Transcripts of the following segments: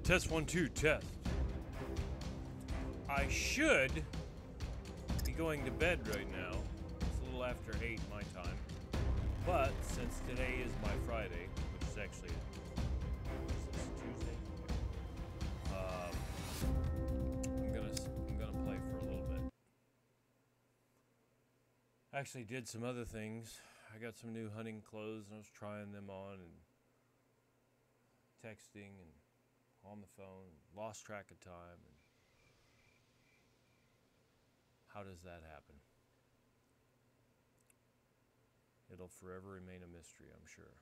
Test 1 2 test. I should be going to bed right now. It's a little after 8 my time. But since today is my Friday, which is actually Tuesday, I'm gonna play for a little bit. I actually did some other things. I got some new hunting clothes and I was trying them on and texting and on the phone, lost track of time. And how does that happen? It'll forever remain a mystery, I'm sure.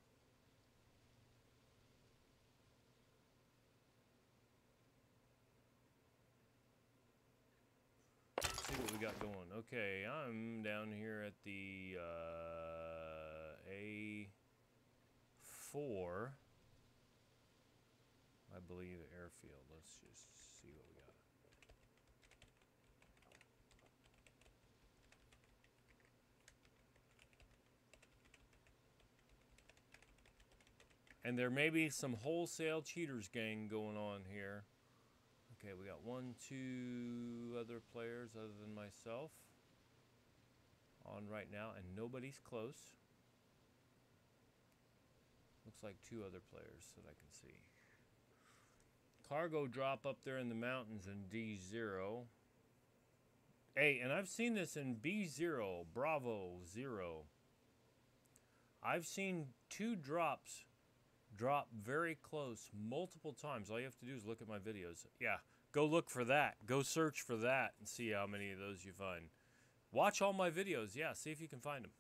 Let's see what we got going. Okay, I'm down here at the A4, I believe, airfield. Let's just see what we got. And there may be some wholesale cheaters gang going on here. Okay, we got 1, 2 other players other than myself on right now, and nobody's close. Looks like 2 other players that I can see. Cargo drop up there in the mountains in D0. Hey, and I've seen this in B0, Bravo 0. I've seen 2 drops drop very close multiple times. All you have to do is look at my videos. Yeah, go look for that. Go search for that and see how many of those you find. Watch all my videos. Yeah, see if you can find them.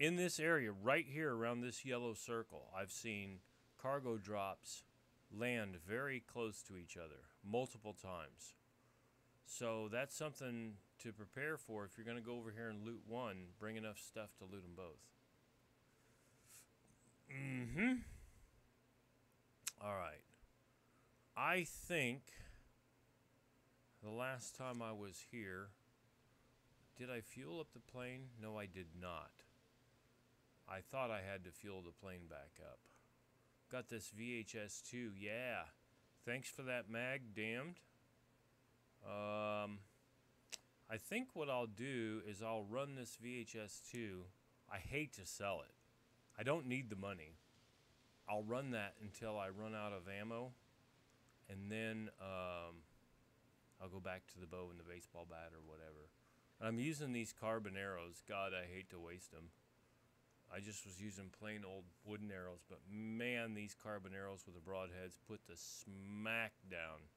In this area, right here around this yellow circle, I've seen cargo drops land very close to each other multiple times. So that's something to prepare for. If you're going to go over here and loot one, bring enough stuff to loot them both. All right. I think the last time I was here, did I fuel up the plane? No, I did not. I thought I had to fuel the plane back up. Got this VHS-2. Yeah. Thanks for that mag, damned. I think what I'll do is I'll run this VHS-2. I hate to sell it. I don't need the money. I'll run that until I run out of ammo, and then I'll go back to the bow and the baseball bat or whatever. And I'm using these carbon arrows. God, I hate to waste them. I just was using plain old wooden arrows, but man, these carbon arrows with the broadheads put the smack down.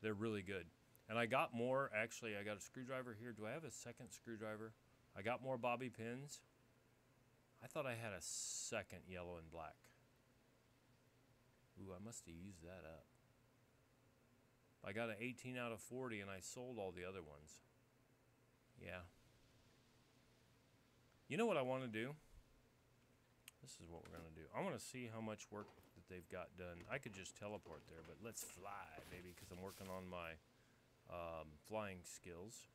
They're really good. And I got more. Actually, I got a screwdriver here. Do I have a second screwdriver? I got more bobby pins. I thought I had a second yellow and black. Ooh, I must have used that up. I got an 18 out of 40 and I sold all the other ones. Yeah. You know what I want to do? This is what we're going to do. I want to see how much work that they've got done. I could just teleport there, but let's fly, baby, because I'm working on my flying skills.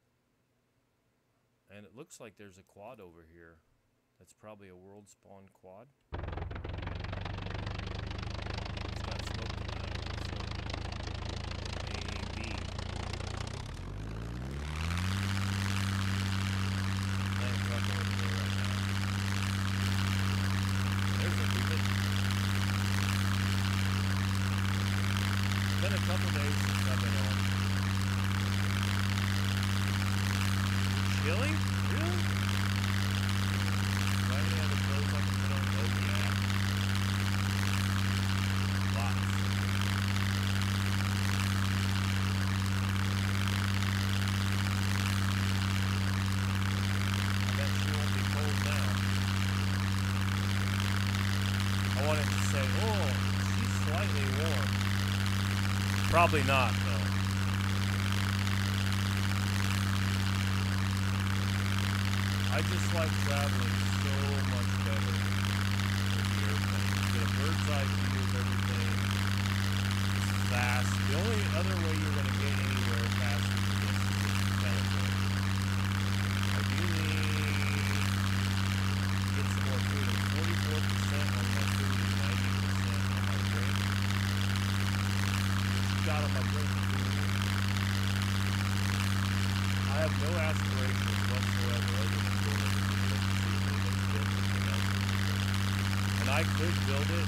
And it looks like there's a quad over here. That's probably a world spawn quad. Probably not, though. I just like traveling so much better with the airplane. You get a bird's eye view of everything. It's fast. The only other way you're going to get anywhere faster than this is if you teleport. I do need to get some more food. I'm 44% on my food and 90% on my drink. out of my brain. I have no aspirations whatsoever other than going over to the left to see if anybody's built anything else over here. And I could build it.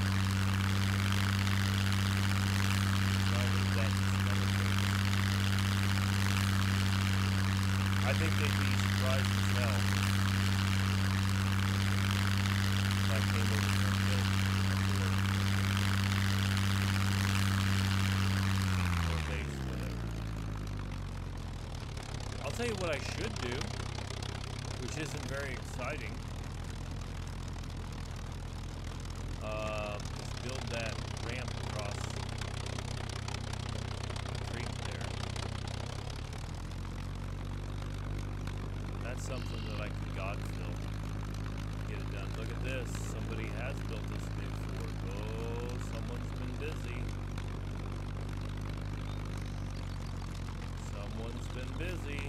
Well, I'll leave that to some other folks. I think they'd be surprised as hell if I came over here and built a fort. Or a base, whatever. I'll tell you what I should do, which isn't very exciting. Is build that ramp across the creek there. That's something that I could God fill. Get it done. Look at this. Somebody has built this big fort. Oh, someone's been busy. Someone's been busy.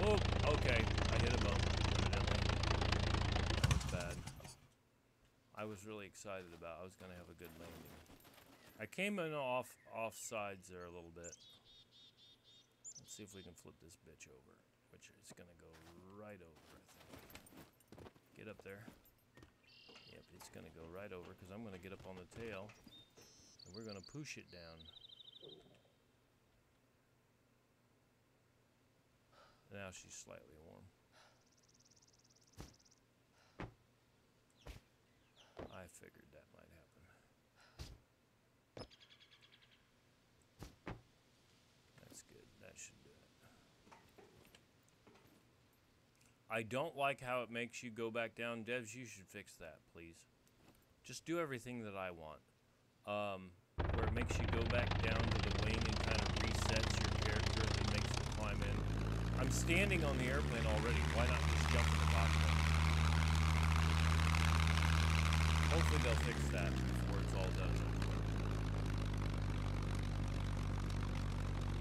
Oh, okay. I hit a bump, evidently. That was bad. I was really excited about I was going to have a good landing. I came in off sides there a little bit. Let's see if we can flip this bitch over, which is going to go right over, I think. Get up there. Yep, it's going to go right over because I'm going to get up on the tail and we're going to push it down. Now she's slightly warm. I figured that might happen. That's good. That should do it. I don't like how it makes you go back down. Devs, you should fix that, please. Just do everything that I want. Where it makes you go back down to the wing and kind of resets your character and makes it climb in. I'm standing on the airplane already. Why not just jump in the cockpit? Hopefully they'll fix that before it's all done.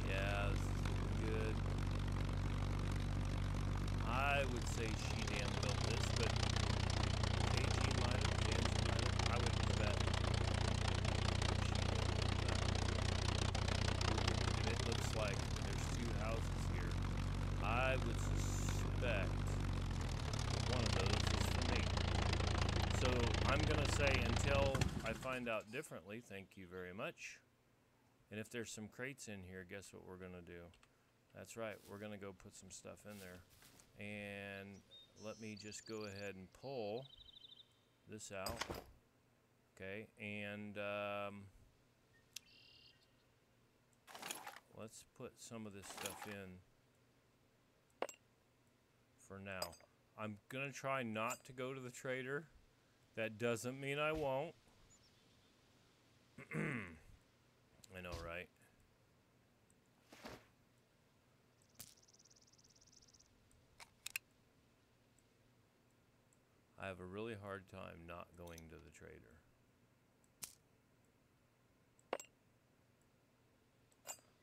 Yeah, this is looking good. I would say she damn built this, but AG might have, Jansen might have. I would bet she built that. And it looks like there's two houses here. I would suspect one of those is for me. So I'm going to say until I find out differently, thank you very much. And if there's some crates in here, guess what we're going to do? That's right, we're going to go put some stuff in there. And let me just go ahead and pull this out. Okay, and let's put some of this stuff in for now. I'm gonna try not to go to the trader. That doesn't mean I won't. I know, right? I have a really hard time not going to the trader.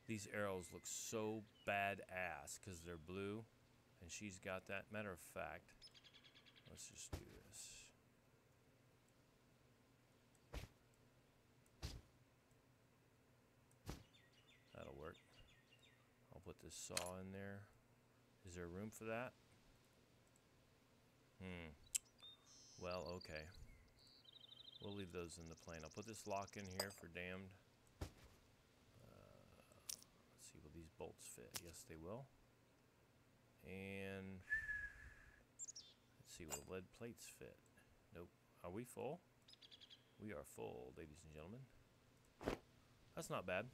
These arrows look so badass because they're blue. And she's got that. Matter of fact, let's just do this. That'll work. I'll put this saw in there. Is there room for that? Well, okay. We'll leave those in the plane. I'll put this lock in here for damned. Let's see, will these bolts fit? Yes, they will. And let's see, will lead plates fit? Nope. Are we full? We are full, ladies and gentlemen. That's not bad.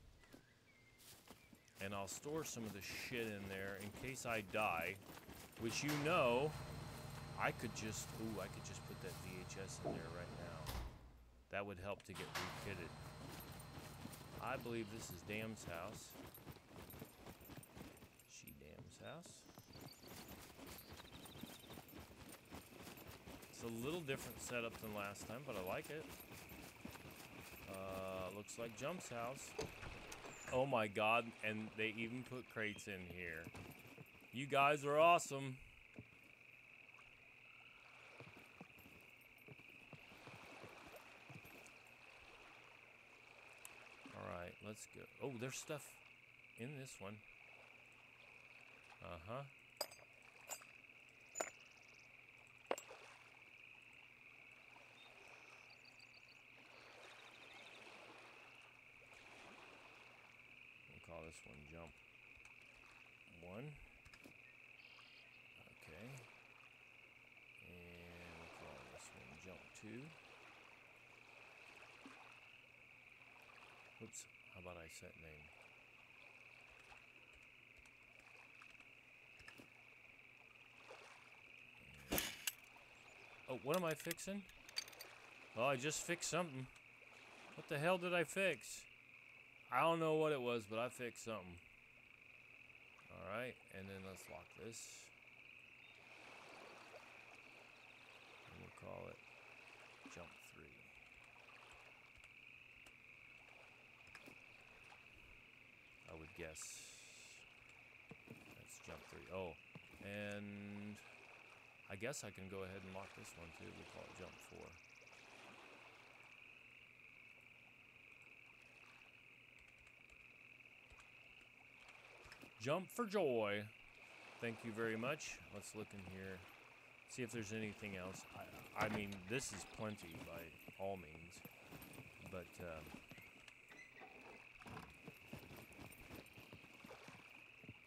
And I'll store some of the shit in there in case I die, which you know, I could just put that VHS in there right now. That would help to get refitted. I believe this is Dam's house. She Dam's house. It's a little different setup than last time, but I like it. Looks like Jump's house. Oh my god, and they even put crates in here. You guys are awesome. let's go. Oh, there's stuff in this one. Uh-huh. We'll call this one jump 1. Okay. And we'll call this one jump 2. Oops, how about I set name? And oh, what am I fixing? Oh, I just fixed something. What the hell did I fix? I don't know what it was, but I fixed something. Alright, and then let's lock this. And we'll call it jump 3. I would guess that's jump 3. Oh, and I guess I can go ahead and lock this one too. We'll call it jump 4. Jump for joy. Thank you very much. Let's look in here. See if there's anything else. I mean, this is plenty by all means. But,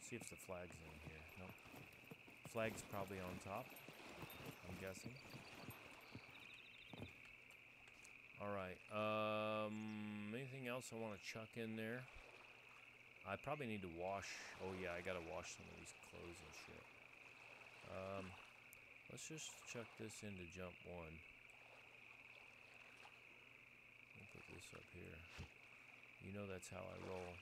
see if the flag's in here. No. Flag's probably on top, I'm guessing. Alright. Anything else I want to chuck in there? I probably need to wash. Oh yeah, I gotta wash some of these clothes and shit. Let's just chuck this into jump 1. We'll put this up here. You know that's how I roll.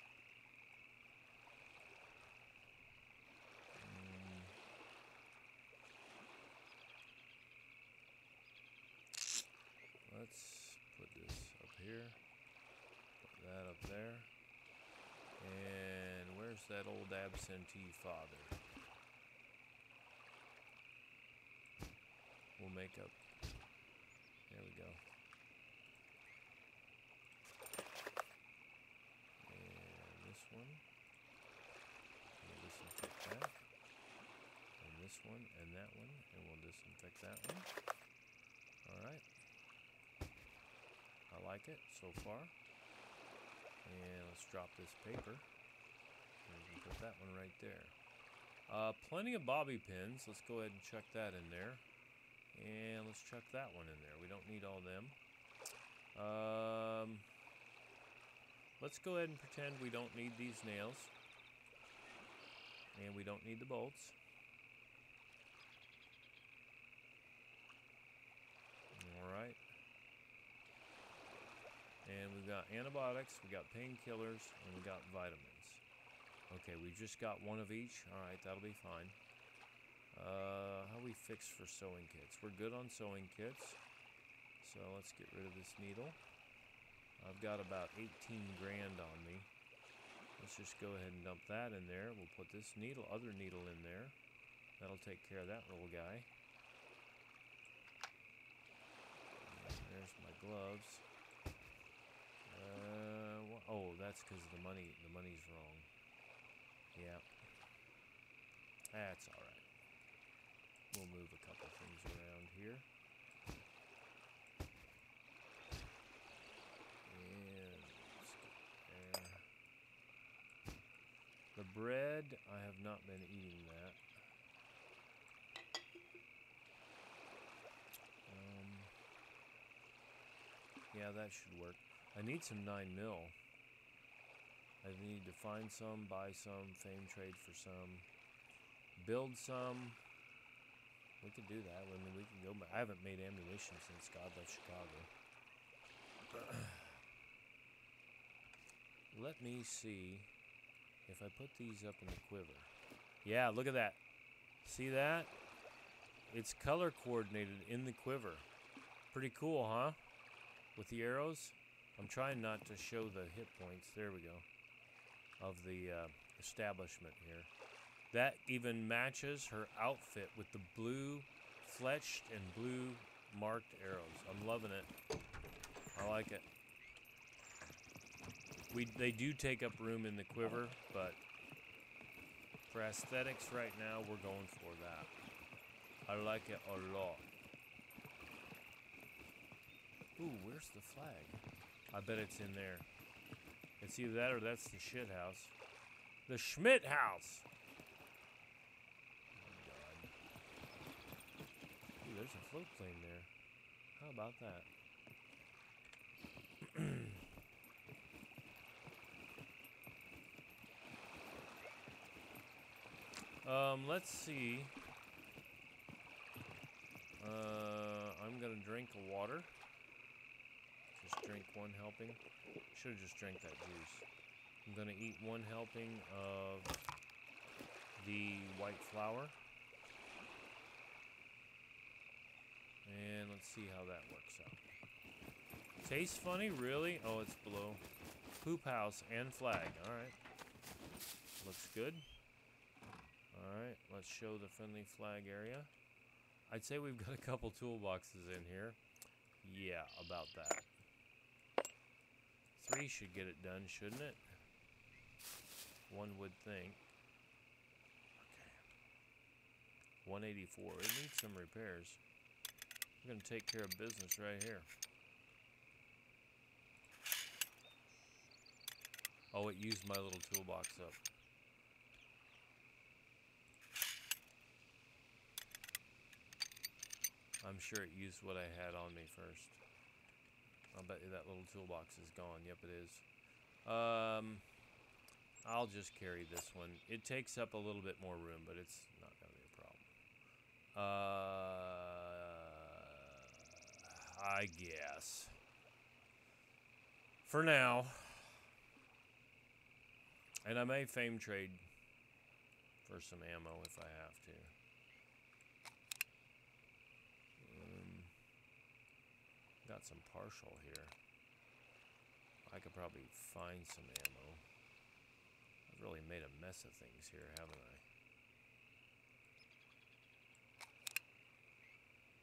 Let's put this up here. Put that up there. And where's that old absentee father? We'll make up. There we go. And this one. We'll disinfect that. And this one and that one. And we'll disinfect that one. Alright. I like it so far. And let's drop this paper. And we can put that one right there. Plenty of bobby pins. Let's go ahead and chuck that in there. And let's chuck that one in there. We don't need all them. Let's go ahead and pretend we don't need these nails. And we don't need the bolts. Alright. And we've got antibiotics, we got painkillers, and we got vitamins. Okay, we've just got one of each. Alright, that'll be fine. How we fixed for sewing kits? We're good on sewing kits. So let's get rid of this needle. I've got about 18 grand on me. Let's just go ahead and dump that in there. We'll put this needle, other needle in there. That'll take care of that little guy. And there's my gloves. Oh, that's because the money's wrong. Yeah. That's alright. We'll move a couple things around here. And there. The bread, I have not been eating that. Yeah, that should work. I need some 9mm. I need to find some, buy some, fame trade for some, build some. We could do that. I mean, we can go. I haven't made ammunition since God left Chicago. Let me see if I put these up in the quiver. Yeah, look at that. See that? It's color coordinated in the quiver. Pretty cool, huh? With the arrows. I'm trying not to show the hit points. There we go. Of the establishment here. That even matches her outfit with the blue fletched and blue marked arrows. I'm loving it. I like it. They do take up room in the quiver, but for aesthetics right now, we're going for that. I like it a lot. Ooh, where's the flag? I bet it's in there. It's either that or that's the shit house. The Schmidt house! Oh, God. Ooh, there's a float plane there. How about that? Let's see. I'm gonna drink a water. Just drink one helping. Should've just drank that juice. I'm gonna eat one helping of the white flour. And let's see how that works out. Tastes funny, really? Oh, it's below. Poop house and flag. Alright. Looks good. Alright, let's show the friendly flag area. I'd say we've got a couple toolboxes in here. Yeah, about that. 3 should get it done, shouldn't it? One would think. Okay. 184. It needs some repairs. I'm going to take care of business right here. Oh, it used my little toolbox up. I'm sure it used what I had on me first. I'll bet you that little toolbox is gone. Yep, it is. I'll just carry this one. It takes up a little bit more room, but it's not going to be a problem. I guess. For now. And I may fame trade for some ammo if I have to. Got some partial here. I could probably find some ammo. I've really made a mess of things here, haven't I?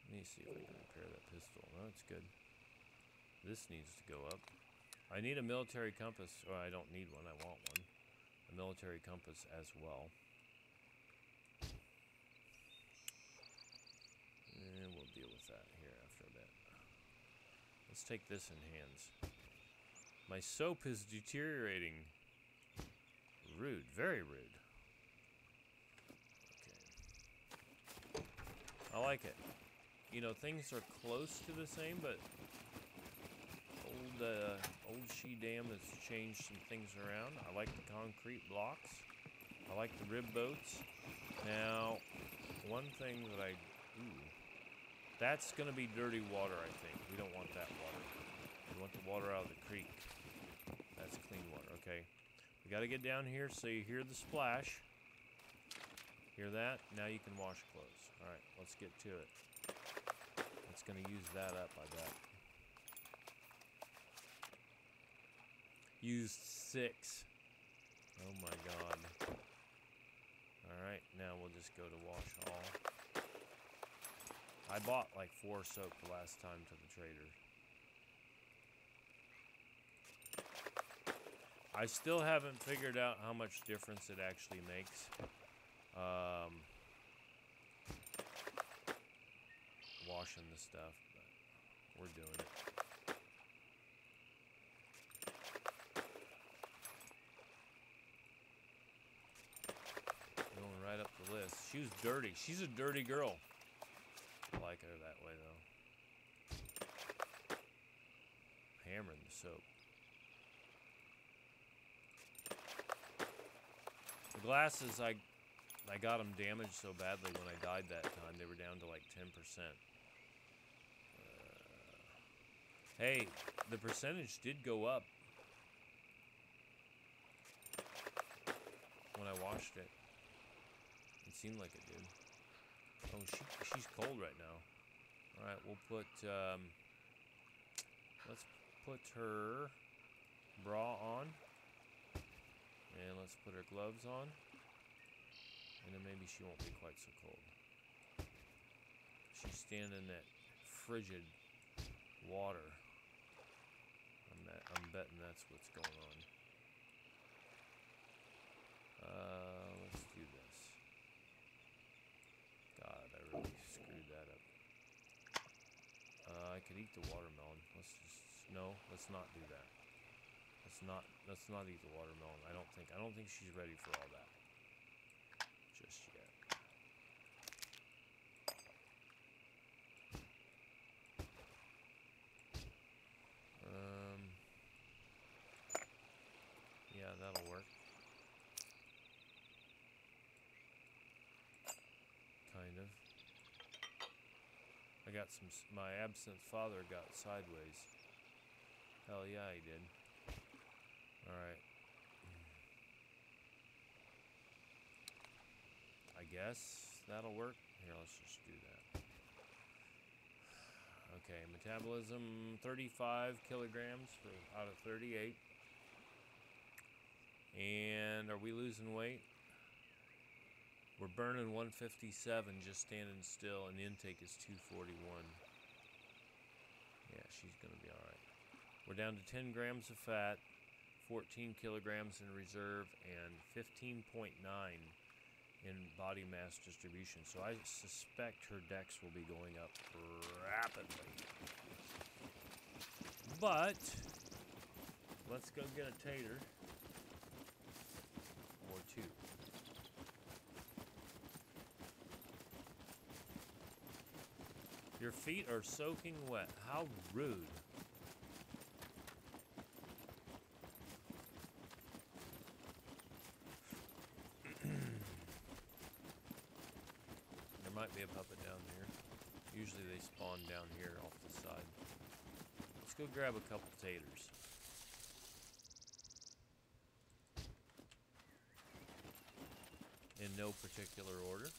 Let me see if I can repair that pistol. No, it's good. This needs to go up. I need a military compass. Or I don't need one, I want one. A military compass as well. And we'll deal with that here after a bit. Let's take this in hands. My soap is deteriorating. Rude, very rude. Okay. I like it. You know, things are close to the same, but old She-Dam has changed some things around. I like the concrete blocks. I like the rib boats. Now, one thing that that's going to be dirty water, I think. We don't want that water. We want the water out of the creek. That's clean water. Okay. We got to get down here so you hear the splash. Hear that? Now you can wash clothes. All right, let's get to it. It's going to use that up, I bet. Used 6. Oh my God. All right, now we'll just go to wash all. I bought like 4 soap the last time to the trader. I still haven't figured out how much difference it actually makes. Washing the stuff, but we're doing it. Going right up the list. She was dirty. She's a dirty girl. I like her that way, though. Hammering the soap. The glasses, I got them damaged so badly when I died that time. They were down to like 10%. Hey, the percentage did go up when I washed it. It seemed like it did. Oh, she's cold right now. All right, we'll put, let's put her bra on. And let's put her gloves on. And then maybe she won't be quite so cold. She's standing in that frigid water. I'm betting that's what's going on. Let's do this. God, I really screwed that up. I could eat the watermelon. Let's not do that. Let's not eat the watermelon. I don't think she's ready for all that just yet. Yeah, that'll work. Kind of. I got my absent father got sideways. Hell yeah, he did. Alright. I guess that'll work. Here, let's just do that. Okay, metabolism 35 kilograms out of 38. And are we losing weight? We're burning 157 just standing still, and the intake is 241. Yeah, she's going to be alright. We're down to 10 grams of fat, 14 kilograms in reserve, and 15.9 in body mass distribution. So I suspect her dex will be going up rapidly. But let's go get a tater or two. Your feet are soaking wet. How rude. There might be a puppet down here. Usually they spawn down here off the side. Let's go grab a couple taters. In no particular order.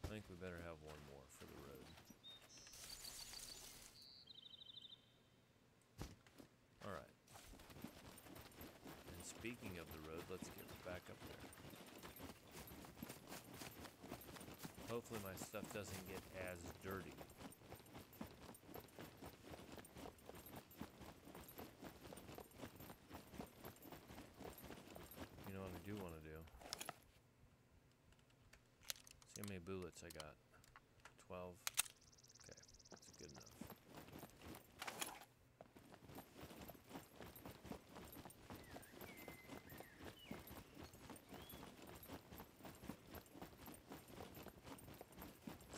I think we better have one more for the road. Alright. And speaking of the road, let's get back up there. Hopefully my stuff doesn't get as dirty. You know what I do want to do? See how many bullets I got. 12. Okay, that's good enough.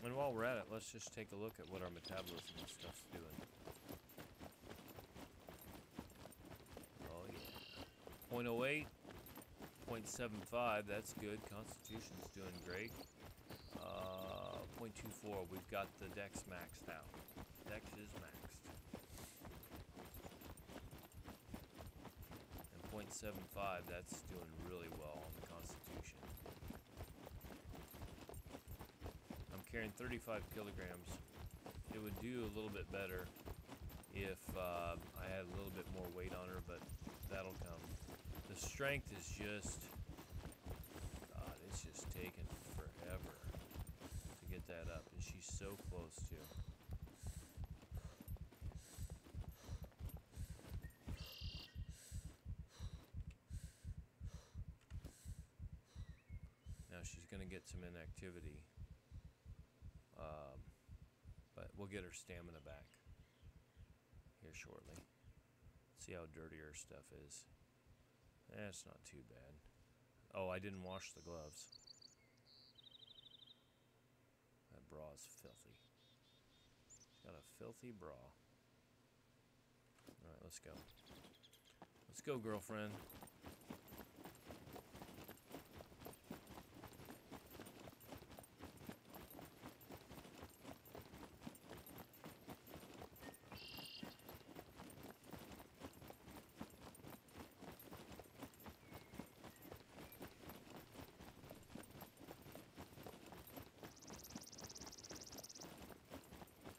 And while we're at it, let's just take a look at what our metabolism and stuff's doing. Oh yeah. 0.08, 0.75, that's good. Constitution's doing great. 0.24, we've got the dex maxed out. Dex is maxed. And 0.75, that's doing really well on the Constitution. I'm carrying 35 kilograms. It would do a little bit better if I had a little bit more weight on her, but that'll come. The strength is just, God, it's just taking forever to get that up, and she's so close to. Now she's going to get some inactivity, but we'll get her stamina back here shortly. See how dirty her stuff is. It's not too bad. Oh, I didn't wash the gloves. That bra is filthy. She's got a filthy bra. Alright, let's go. Let's go, girlfriend.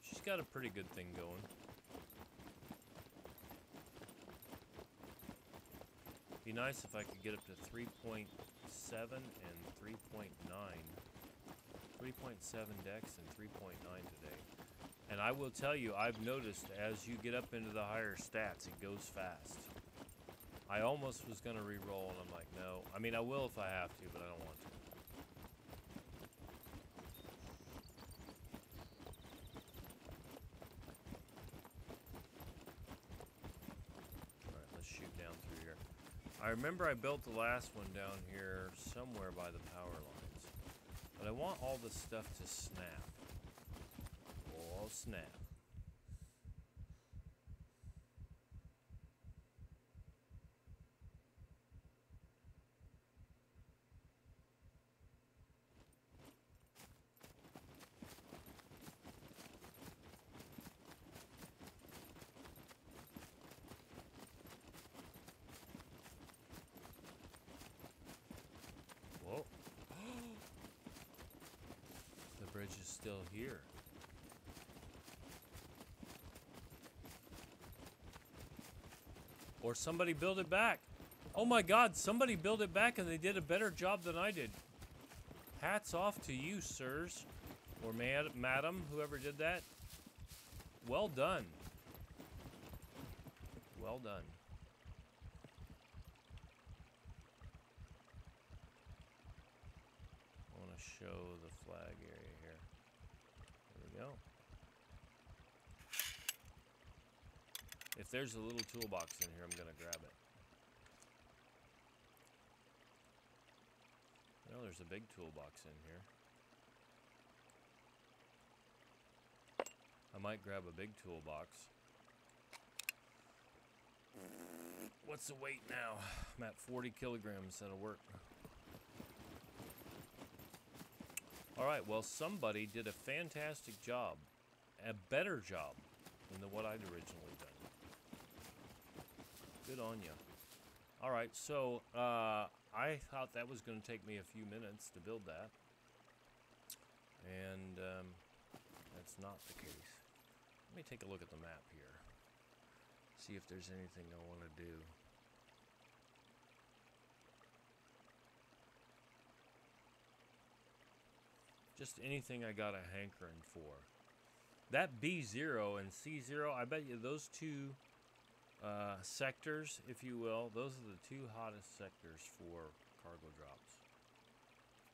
She's got a pretty good thing going. Be nice if I could get up to 3.7 and 3.9. 3.7 dex and 3.9 today. And I will tell you, I've noticed as you get up into the higher stats, it goes fast. I almost was going to re-roll, and I'm like, no. I mean, I will if I have to, but I don't want to. Alright, let's shoot down through here. I remember I built the last one down here somewhere by the power lines. But I want all this stuff to snap. All snap. Whoa. The bridge is still here. Or somebody built it back. Oh my God, somebody built it back and they did a better job than I did. Hats off to you, sirs. Or madam, whoever did that. Well done. Well done. I want to show the flag area here. There we go. If there's a little toolbox in here, I'm going to grab it. Well, there's a big toolbox in here. I might grab a big toolbox. What's the weight now? I'm at 40 kilograms. That'll work. Alright, well, somebody did a fantastic job. A better job than what I'd originally done. Good on you. Alright, so I thought that was going to take me a few minutes to build that. And that's not the case. Let me take a look at the map here. See if there's anything I want to do. Just anything I got a hankering for. That B0 and C0, I bet you those two sectors, if you will, those are the two hottest sectors for cargo drops.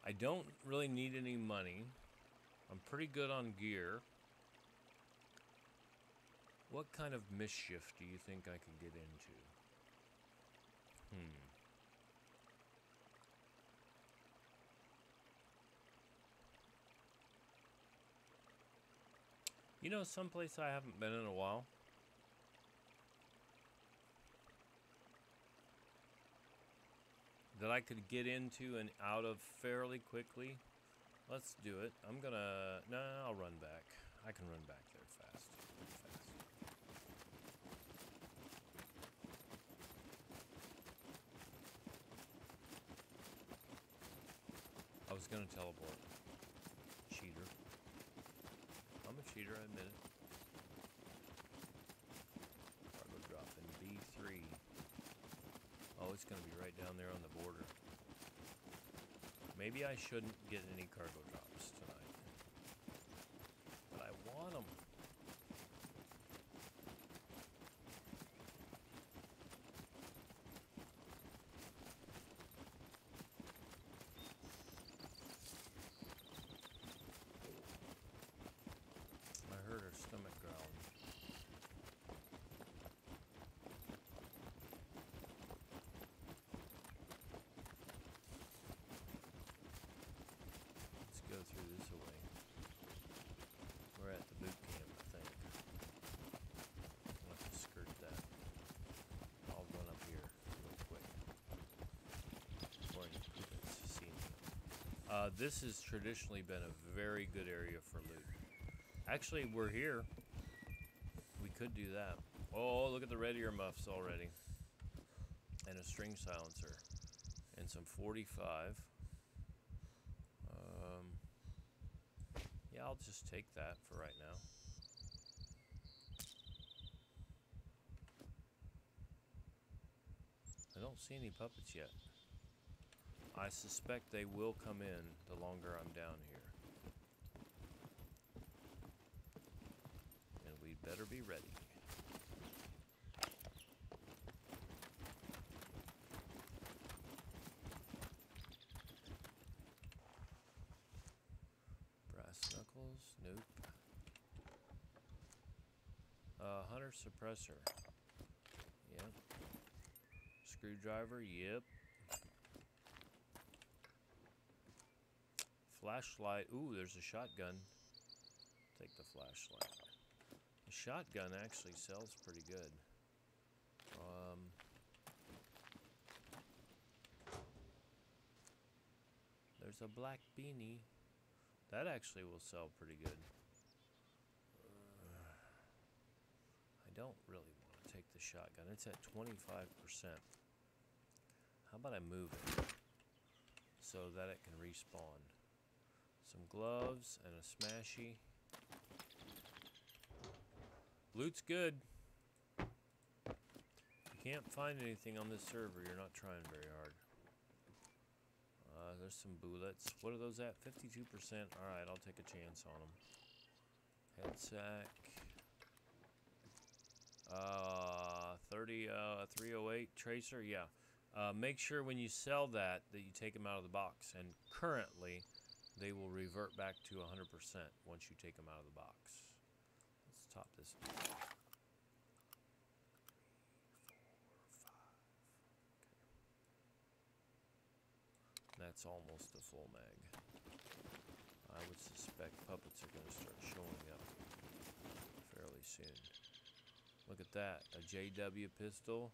I don't really need any money. I'm pretty good on gear. What kind of mischief do you think I could get into? You know, someplace I haven't been in a while? That I could get into and out of fairly quickly. Let's do it. I'm gonna... No, I'll run back. I can run back there fast. I was gonna teleport. Cheater. I'm a cheater, I admit it. Cargo drop in B3. Oh, it's gonna be right down there on the border. Maybe I shouldn't get any cargo drops tonight. But I want them. I heard her stomach growling. Go through this away. We're at the boot camp, I think. I'll have to skirt that. I'll run up here real quick. Before any poopins see me. This has traditionally been a very good area for loot. Actually, we're here. We could do that. Oh, look at the red earmuffs already. And a string silencer. And some 45. Yeah, I'll just take that for right now. I don't see any puppets yet. I suspect they will come in the longer I'm down here. better be ready. Brass knuckles? Nope. Hunter suppressor. Yep. Screwdriver? Yep. Flashlight. Ooh, there's a shotgun. Take the flashlight. The shotgun actually sells pretty good. There's a black beanie. That actually will sell pretty good. I don't really want to take the shotgun. It's at 25%. How about I move it so that it can respawn? Some gloves and a smashy. Loot's good. If you can't find anything on this server, you're not trying very hard. There's some bullets. What are those at? 52%. Alright, I'll take a chance on them. Head sack. 308 tracer. Yeah. Make sure when you sell that you take them out of the box. And currently, they will revert back to 100% once you take them out of the box. Let's top this. 3, 4, 5. Okay. That's almost a full mag. I would suspect puppets are going to start showing up fairly soon. Look at that, a JW pistol.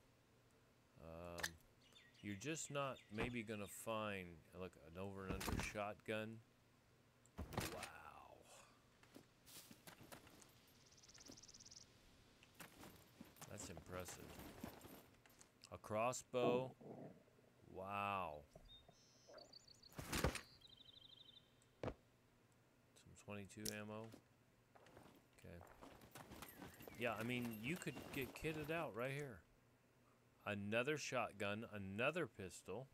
You're just not maybe going to find, look, an over and under shotgun. Wow. That's impressive. A crossbow. Wow. Some 22 ammo. Okay. Yeah, I mean, you could get kitted out right here. Another shotgun, another pistol.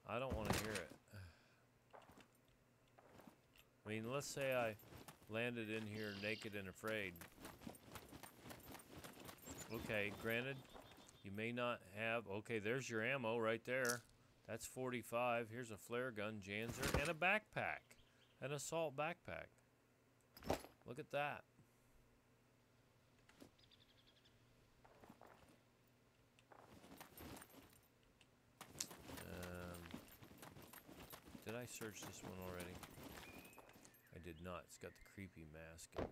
I don't want to hear it. I mean, let's say I landed in here naked and afraid. Okay, granted, you may not have... Okay, there's your ammo right there. That's 45. Here's a flare gun, Janzer, and a backpack. An assault backpack. Look at that. Did I search this one already? I did not. It's got the creepy mask in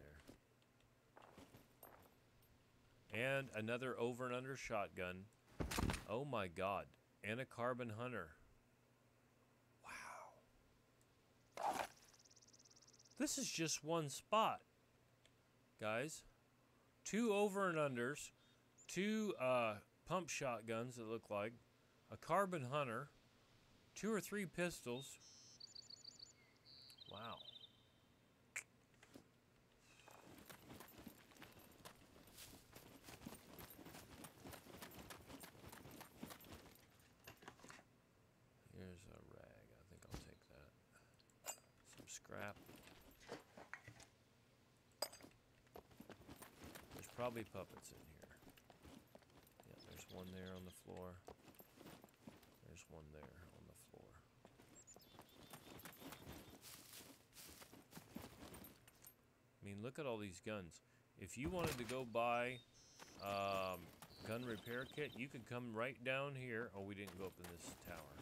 there. And another over and under shotgun. Oh my god. And a carbon hunter. Wow. This is just one spot, guys. 2 over and unders. 2 pump shotguns that look like. A carbon hunter. 2 or 3 pistols. Wow. Here's a rag. I think I'll take that. Some scrap. There's probably puppets in here. Yeah, there's one there on the floor. There's one there on the floor. I mean, look at all these guns. If you wanted to go buy gun repair kit, you could come right down here. Oh, we didn't go up in this tower.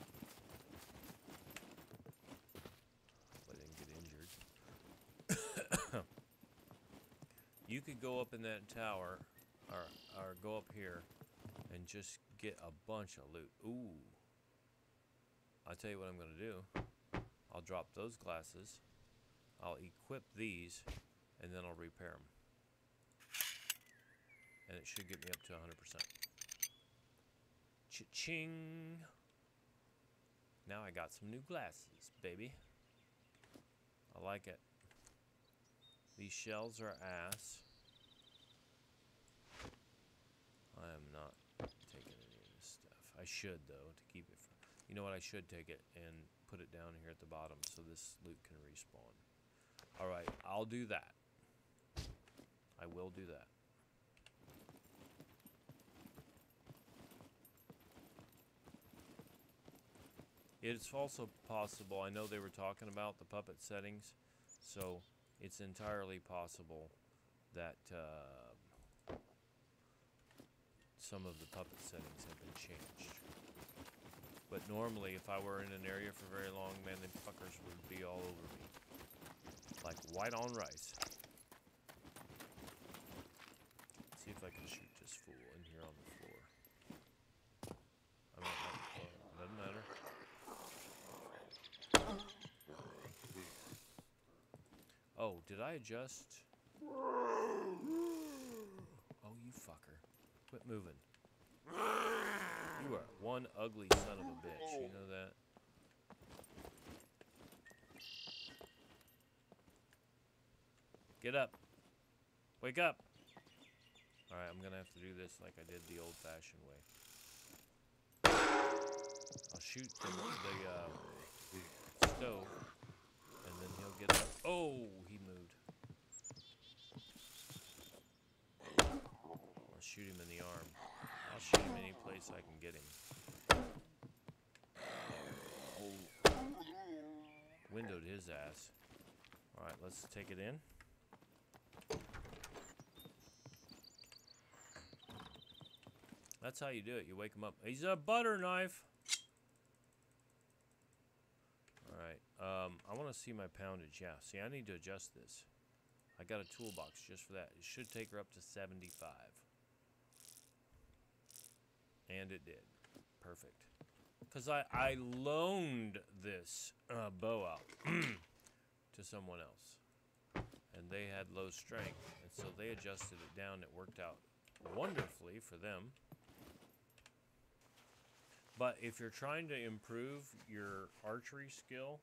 Hope I didn't get injured. You could go up in that tower, or go up here, and just get a bunch of loot. Ooh. I'll tell you what I'm going to do. I'll drop those glasses. I'll equip these, and then I'll repair them. And it should get me up to 100%. Cha-ching! Now I got some new glasses, baby. I like it. These shells are ass. I am not taking any of this stuff. I should, though, to keep it from... You know what? I should take it and put it down here at the bottom so this loot can respawn. Alright, I'll do that. I will do that. It's also possible, I know they were talking about the puppet settings, so it's entirely possible that some of the puppet settings have been changed. But normally, if I were in an area for very long, man, them fuckers would be all over me. Like white on rice. Let's see if I can shoot this fool in here on the floor. I might not, doesn't matter. Oh, did I adjust? Oh, you fucker. Quit moving. You are one ugly son of a bitch. You know that? Get up. Wake up. Alright, I'm gonna have to do this like I did the old-fashioned way. I'll shoot the stove, and then he'll get up. Oh, he moved. I'll shoot him in the arm. I'll shoot him any place I can get him. Windowed his ass. Alright, let's take it in. That's how you do it. You wake him up. He's a butter knife. Alright, I want to see my poundage. Yeah, see, I need to adjust this. I got a toolbox just for that. It should take her up to 75. And it did. Perfect. Because I loaned this bow out to someone else. And they had low strength. And so they adjusted it down. It worked out wonderfully for them. But if you're trying to improve your archery skill,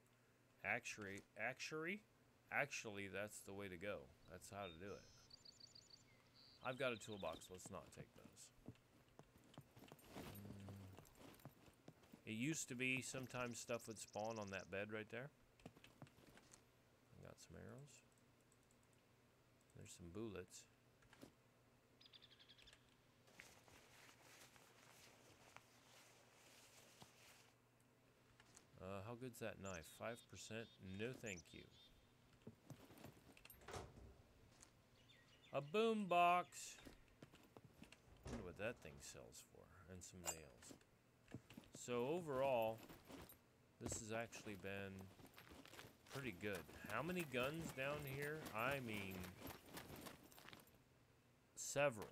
actually, that's the way to go. That's how to do it. I've got a toolbox. Let's not take those. It used to be sometimes stuff would spawn on that bed right there. I got some arrows. There's some bullets. How good's that knife? 5%? No thank you. A boom box. I wonder what that thing sells for. And some nails. So overall, this has actually been pretty good. How many guns down here? I mean, several.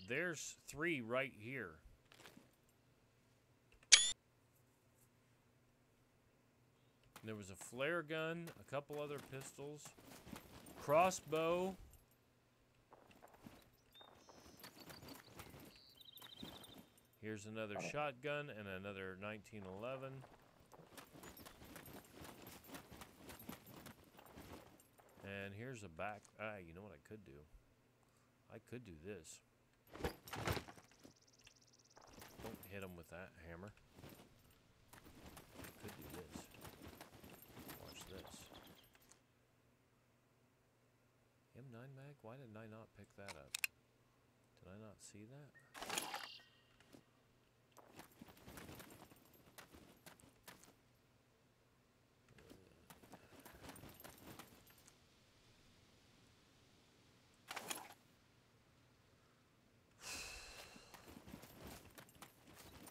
There's 3 right here. There was a flare gun, a couple other pistols, crossbow. Here's another shotgun and another 1911. And here's a back. You know what I could do? I could do this. Don't hit him with that hammer. I could do this. Watch this. M9 mag? Why didn't I not pick that up? Did I not see that?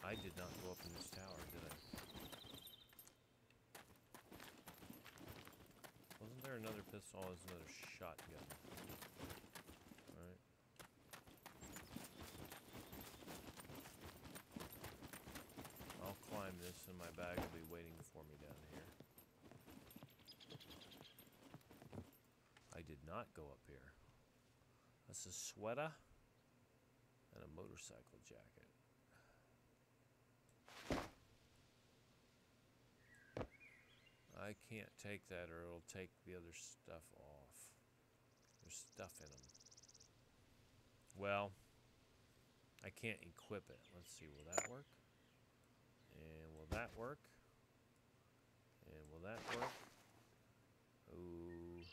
I did not go up in this tower, did I? Wasn't there another pistol? Oh, there's another shotgun. Alright. I'll climb this and my bag will be waiting for me down here. I did not go up here. That's a sweater and a motorcycle jacket. I can't take that or it'll take the other stuff off. There's stuff in them. Well, I can't equip it. Let's see, will that work? And will that work? And will that work? Ooh.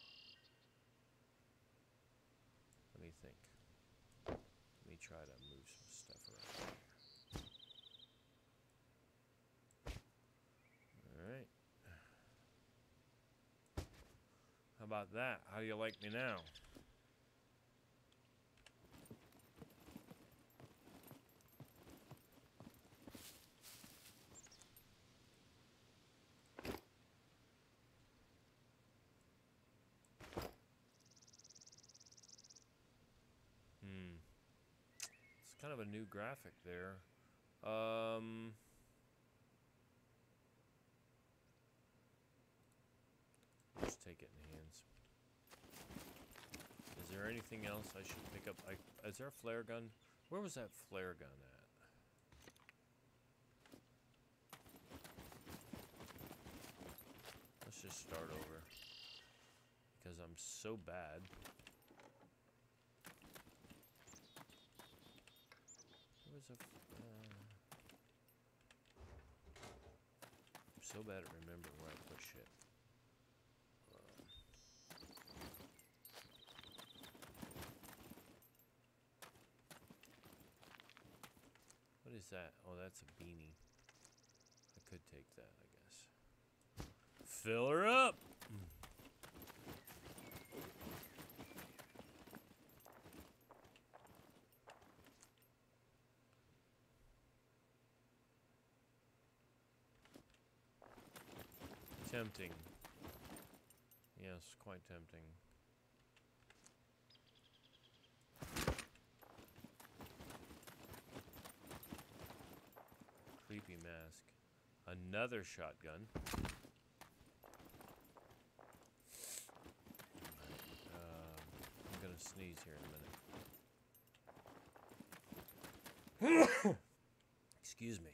think? Let me try to move some stuff around here. Alright. How about that? How do you like me now? It's kind of a new graphic there. Let's take it in hands. Is there anything else I should pick up? Is there a flare gun? Where was that flare gun at? Let's just start over. Because I'm so bad. Where's a... I'm so bad at remembering where I put shit. What is that? Oh, that's a beanie. I could take that, I guess. Fill her up! Tempting. Yes, quite tempting. Creepy mask. Another shotgun. I'm gonna sneeze here in a minute. Excuse me.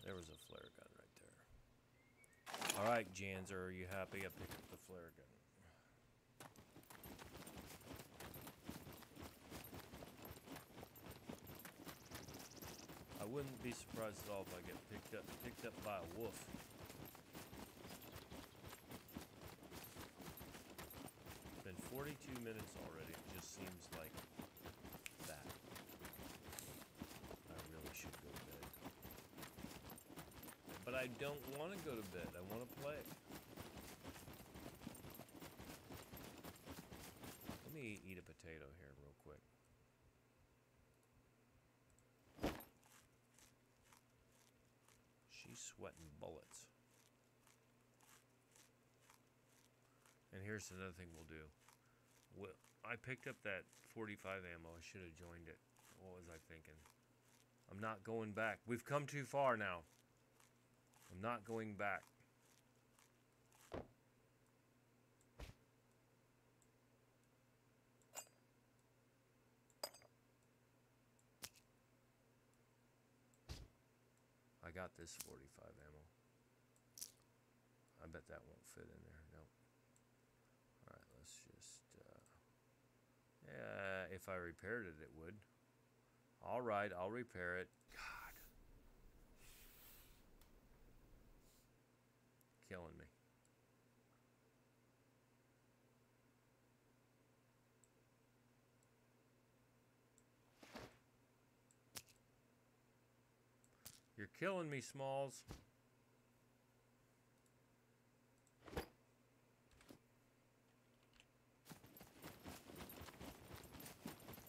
There was a flare gun right there. Alright, Janzer, are you happy I picked up the flare gun? I wouldn't be surprised at all if I get picked up by a wolf. It's been 42 minutes already. It just seems like that. I really should go to bed. But I don't want to go to bed. I want to play. Let me eat a potato here real quick. She's sweating bullets. And here's another thing we'll do. I picked up that 45 ammo. I should have joined it. What was I thinking? I'm not going back. We've come too far now. I'm not going back. I got this 45 ammo. I bet that won't fit in there. Nope. Alright, let's just... yeah, if I repaired it, it would. Alright, I'll repair it. God. Killing me. You're killing me, Smalls.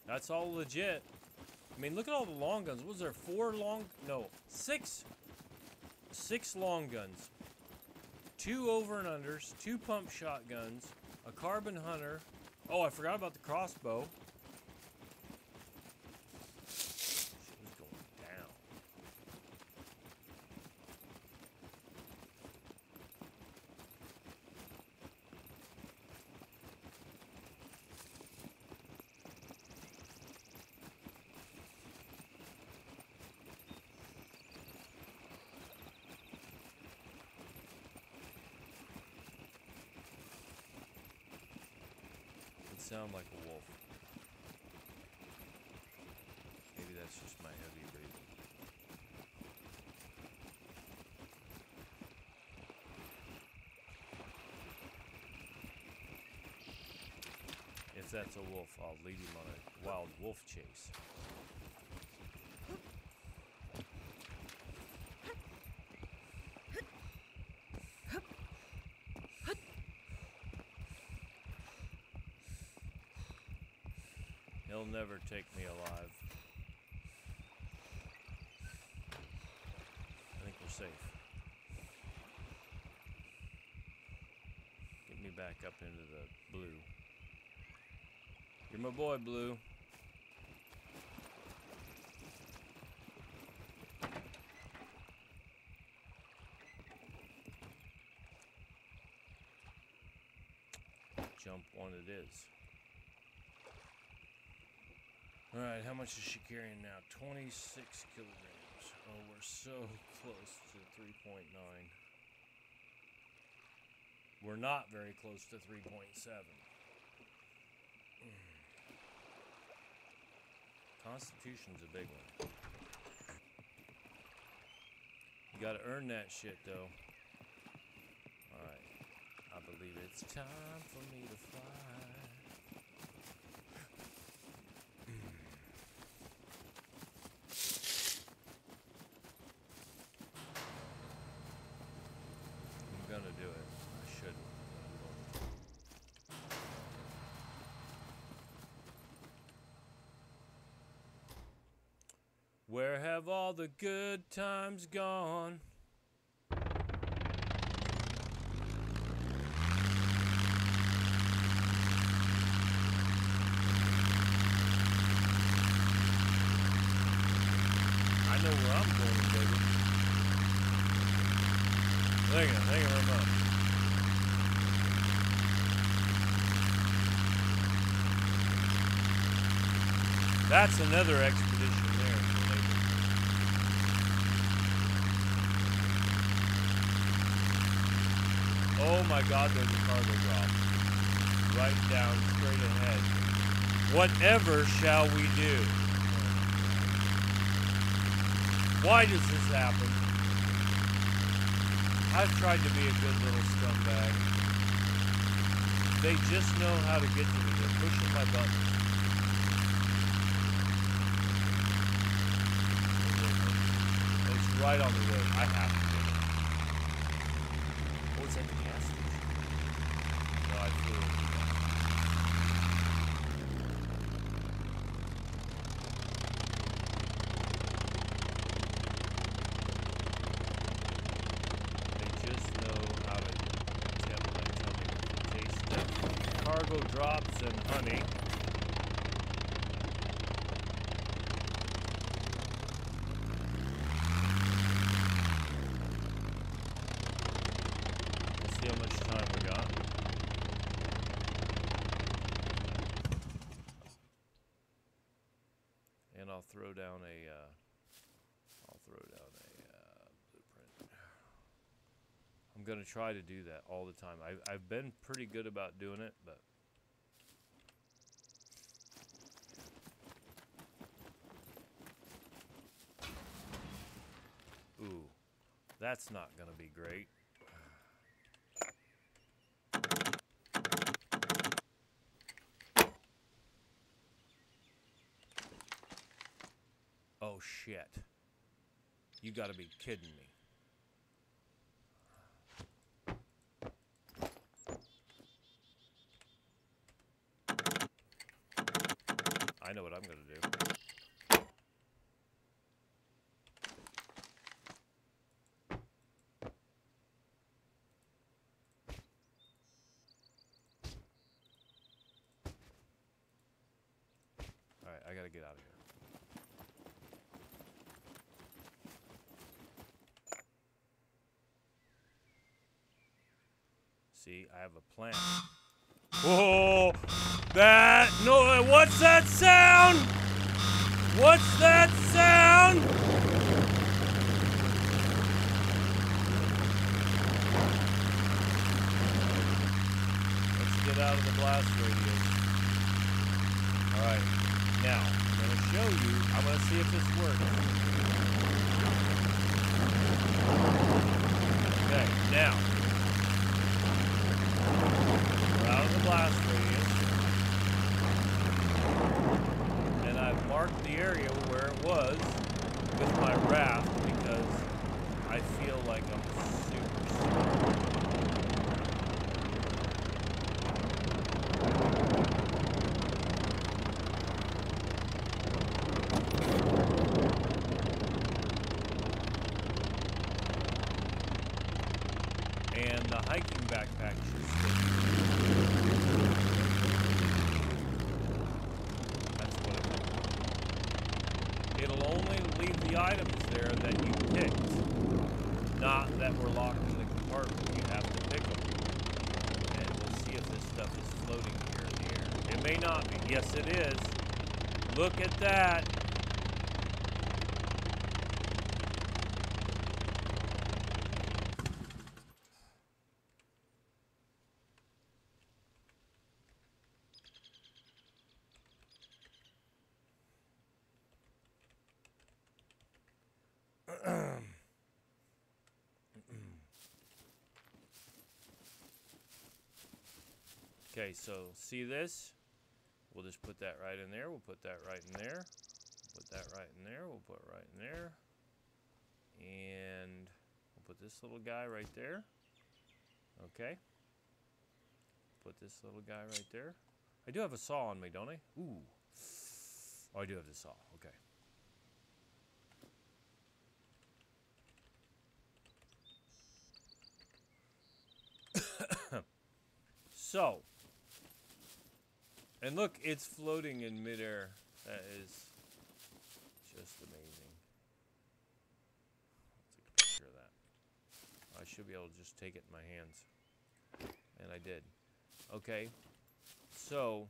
That's all legit. I mean, look at all the long guns. Was there 4 long? No, 6. 6 long guns. 2 over and unders. 2 pump shotguns. A carbon hunter. Oh, I forgot about the crossbow. Shit was going down. Sound like a wolf. Maybe that's just my heavy breathing. that's a wolf, I'll lead him on a wild wolf chase. He'll never take me alive. I think we're safe. Get me back up into the blue. You're my boy, Blue. Jump one it is. Alright, how much is she carrying now? 26 kilograms. Oh, we're so close to 3.9. We're not very close to 3.7. Constitution's a big one. You gotta earn that shit, though. Alright. I believe it's time for me to fly. I'm gonna do it. I shouldn't. Where have all the good times gone? I know where I'm going, baby. Thank you very much. That's another expedition there for later. Oh my God, there's a cargo drop. Right down, straight ahead. Whatever shall we do? Why does this happen? I've tried to be a good little scumbag. They just know how to get to me. They're pushing my buttons. It's right on the road. I have to get it. Oh, it's at the gas station. No, I flew over that. They just know how to tell my tummy to taste them. Cargo drops and honey. See how much time we got. And I'll throw down a blueprint. I'm gonna try to do that all the time. I've been pretty good about doing it, but ooh, that's not gonna be great. Oh shit. You gotta be kidding me. I know what I'm gonna do. Alright, I gotta get out of here. See, I have a plan. Whoa! That no! What's that sound? What's that sound? Let's get out of the blast radius. All right, now I'm gonna show you. I'm gonna see if this works. Okay, now. We're out of the blast radius. area where it was with my raft because I feel like I'm super slow. And the hiking backpack should still be there. That's what it'll only leave the items there that you picked, not that were locked in the compartment. You have to pick them. And we'll see if this stuff is floating here in the air. It may not be. Yes, it is. Look at that. Okay, so see this? We'll just put that right in there. We'll put that right in there. Put that right in there. We'll put it right in there. And we'll put this little guy right there. Okay. Put this little guy right there. I do have a saw on me, don't I? Ooh. Oh, I do have the saw. Okay. So, and look, it's floating in midair. That is just amazing. Let's take a picture of that. I should be able to just take it in my hands. And I did. Okay. So,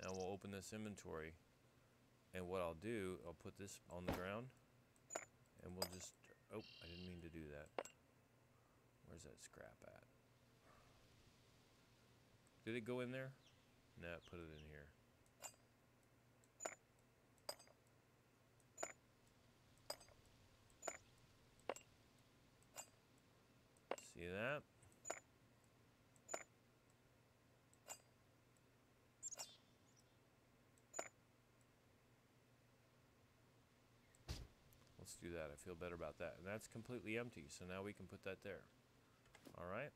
now we'll open this inventory. And what I'll do, I'll put this on the ground. And we'll just... Oh, I didn't mean to do that. Where's that scrap at? Did it go in there? No, put it in here. See that? Let's do that. I feel better about that. And that's completely empty, so now we can put that there. All right.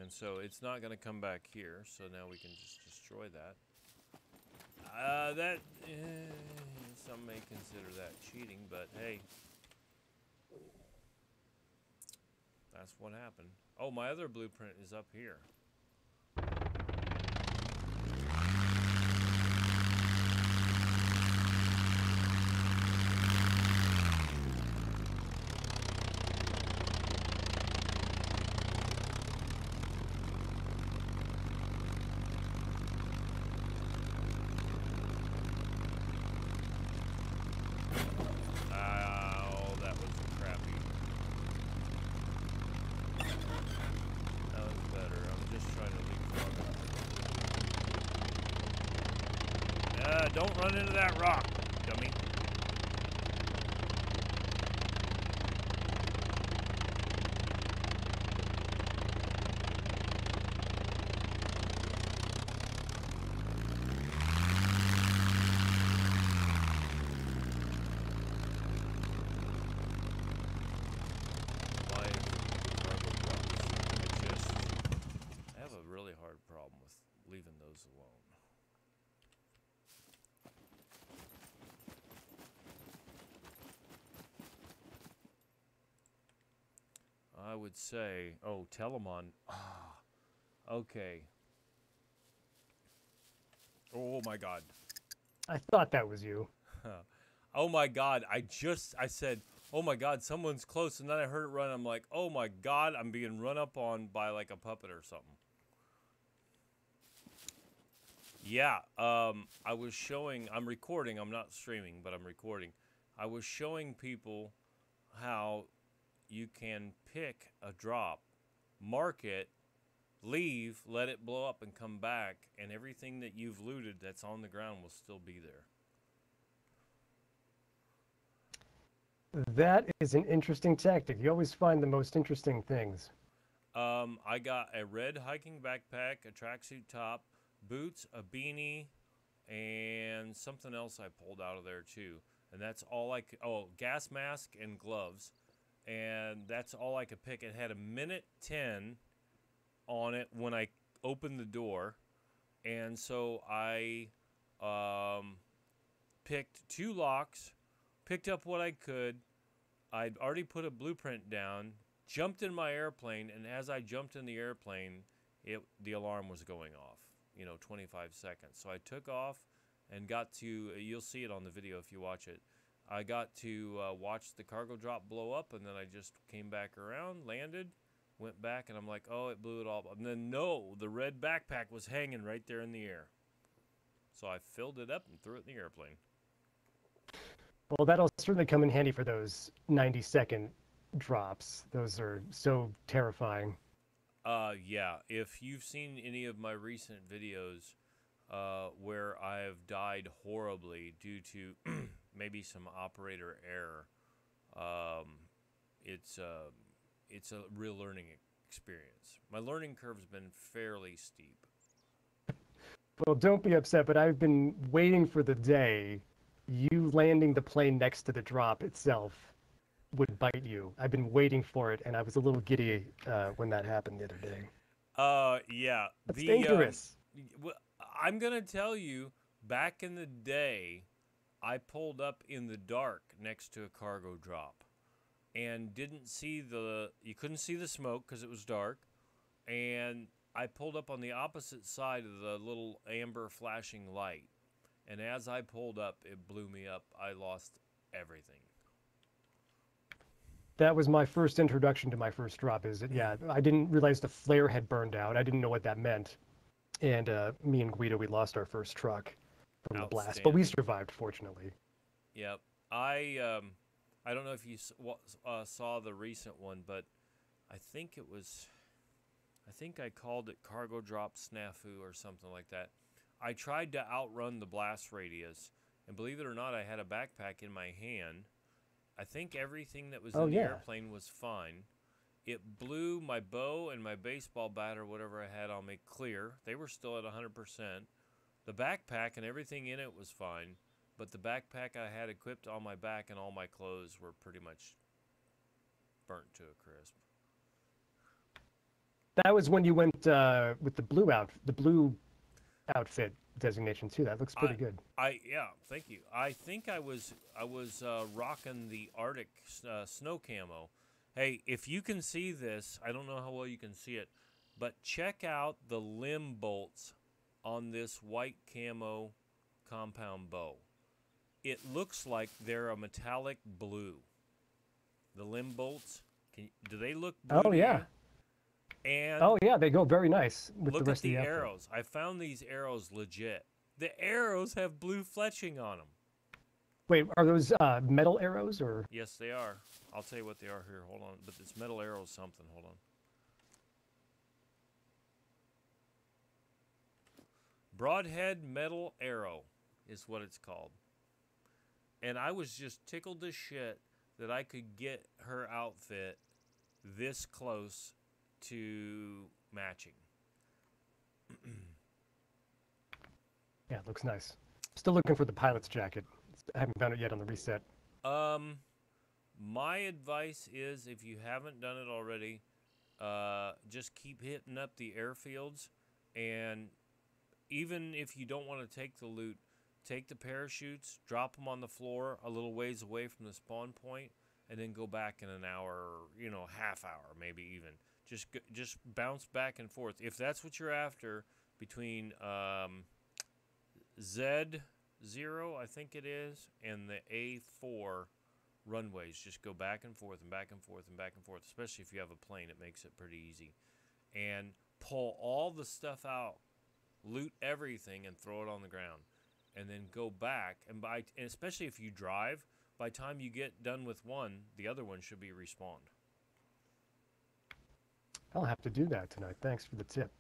And so it's not going to come back here, so now we can just destroy that. Some may consider that cheating, but hey, that's what happened. Oh, my other blueprint is up here. Don't run into that rock, dummy. Why cargo drops? I have a really hard problem with leaving those alone. I would say, oh, Telemon. Ah, okay. Oh my God. I thought that was you. Oh my God. I said, oh my God, someone's close. And then I heard it run. I'm like, oh my God, I'm being run up on by like a puppet or something. Yeah. I was showing, I'm recording. I'm not streaming, but I'm recording. I was showing people how you can pick a drop, mark it, leave, let it blow up, and come back, and everything that you've looted that's on the ground will still be there. That is an interesting tactic. You always find the most interesting things. I got a red hiking backpack, a tracksuit top, boots, a beanie, and something else I pulled out of there too. And that's all I could. Oh, gas mask and gloves, and that's all I could pick. It had a minute 10 on it when I opened the door, and so I picked two locks, picked up what I could. I'd already put a blueprint down, jumped in my airplane, and as I jumped in the airplane, the alarm was going off. 25 seconds. So I took off and got to. You'll see it on the video if you watch it. I got to watch the cargo drop blow up, and then I just came back around, landed, went back, and I'm like, oh, it blew it all up. And then no, the red backpack was hanging right there in the air. So I filled it up and threw it in the airplane. Well, that'll certainly come in handy for those 90-second drops. Those are so terrifying. Yeah. If you've seen any of my recent videos where I have died horribly due to maybe some operator error, it's a real learning experience. My learning curve's been fairly steep. Well, don't be upset, but I've been waiting for the day you landing the plane next to the drop itself would bite you. I've been waiting for it, and I was a little giddy when that happened the other day. Yeah. That's dangerous. I'm gonna tell you, back in the day, I pulled up in the dark next to a cargo drop, and you couldn't see the smoke because it was dark, and I pulled up on the opposite side of the little amber flashing light. And as I pulled up, it blew me up. I lost everything. That was my first introduction to my first drop. Yeah, I didn't realize the flare had burned out. I didn't know what that meant. And me and Guido, we lost our first truck from the blast, but we survived, fortunately. Yep. I don't know if you saw the recent one, but I think I called it cargo drop snafu or something like that. I tried to outrun the blast radius, and believe it or not, I had a backpack in my hand. I think everything that was in the airplane was fine. It blew my bow and my baseball bat or whatever I had on me clear. They were still at 100%. The backpack and everything in it was fine, but the backpack I had equipped on my back and all my clothes were pretty much burnt to a crisp. That was when you went with the blue outfit designation too. That looks pretty good. Yeah, thank you. I think I was rocking the Arctic snow camo. Hey, if you can see this, I don't know how well you can see it, but check out the limb bolts on this white camo compound bow. It looks like they're a metallic blue. The limb bolts, do they look blue? Oh yeah. And oh yeah, they go very nice with look the rest at the of the arrows. I found these arrows legit. The arrows have blue fletching on them. Wait, are those metal arrows or? Yes, they are. I'll tell you what they are here. Hold on. But it's metal arrows something. Hold on. Broadhead metal arrow is what it's called. And I was just tickled to shit that I could get her outfit this close to matching. Yeah, it looks nice. Still looking for the pilot's jacket. I haven't found it yet on the reset. My advice is, if you haven't done it already, just keep hitting up the airfields, and even if you don't want to take the loot, take the parachutes, drop them on the floor a little ways away from the spawn point, and then go back in an hour, or, half hour, maybe even. Just bounce back and forth. If that's what you're after, between Z0, I think it is, and the A4 runways, just go back and forth and back and forth and back and forth, especially if you have a plane. It makes it pretty easy. And pull all the stuff out, loot everything, and throw it on the ground. And then go back, and especially if you drive, by the time you get done with one, the other one should be respawned. I'll have to do that tonight. Thanks for the tip.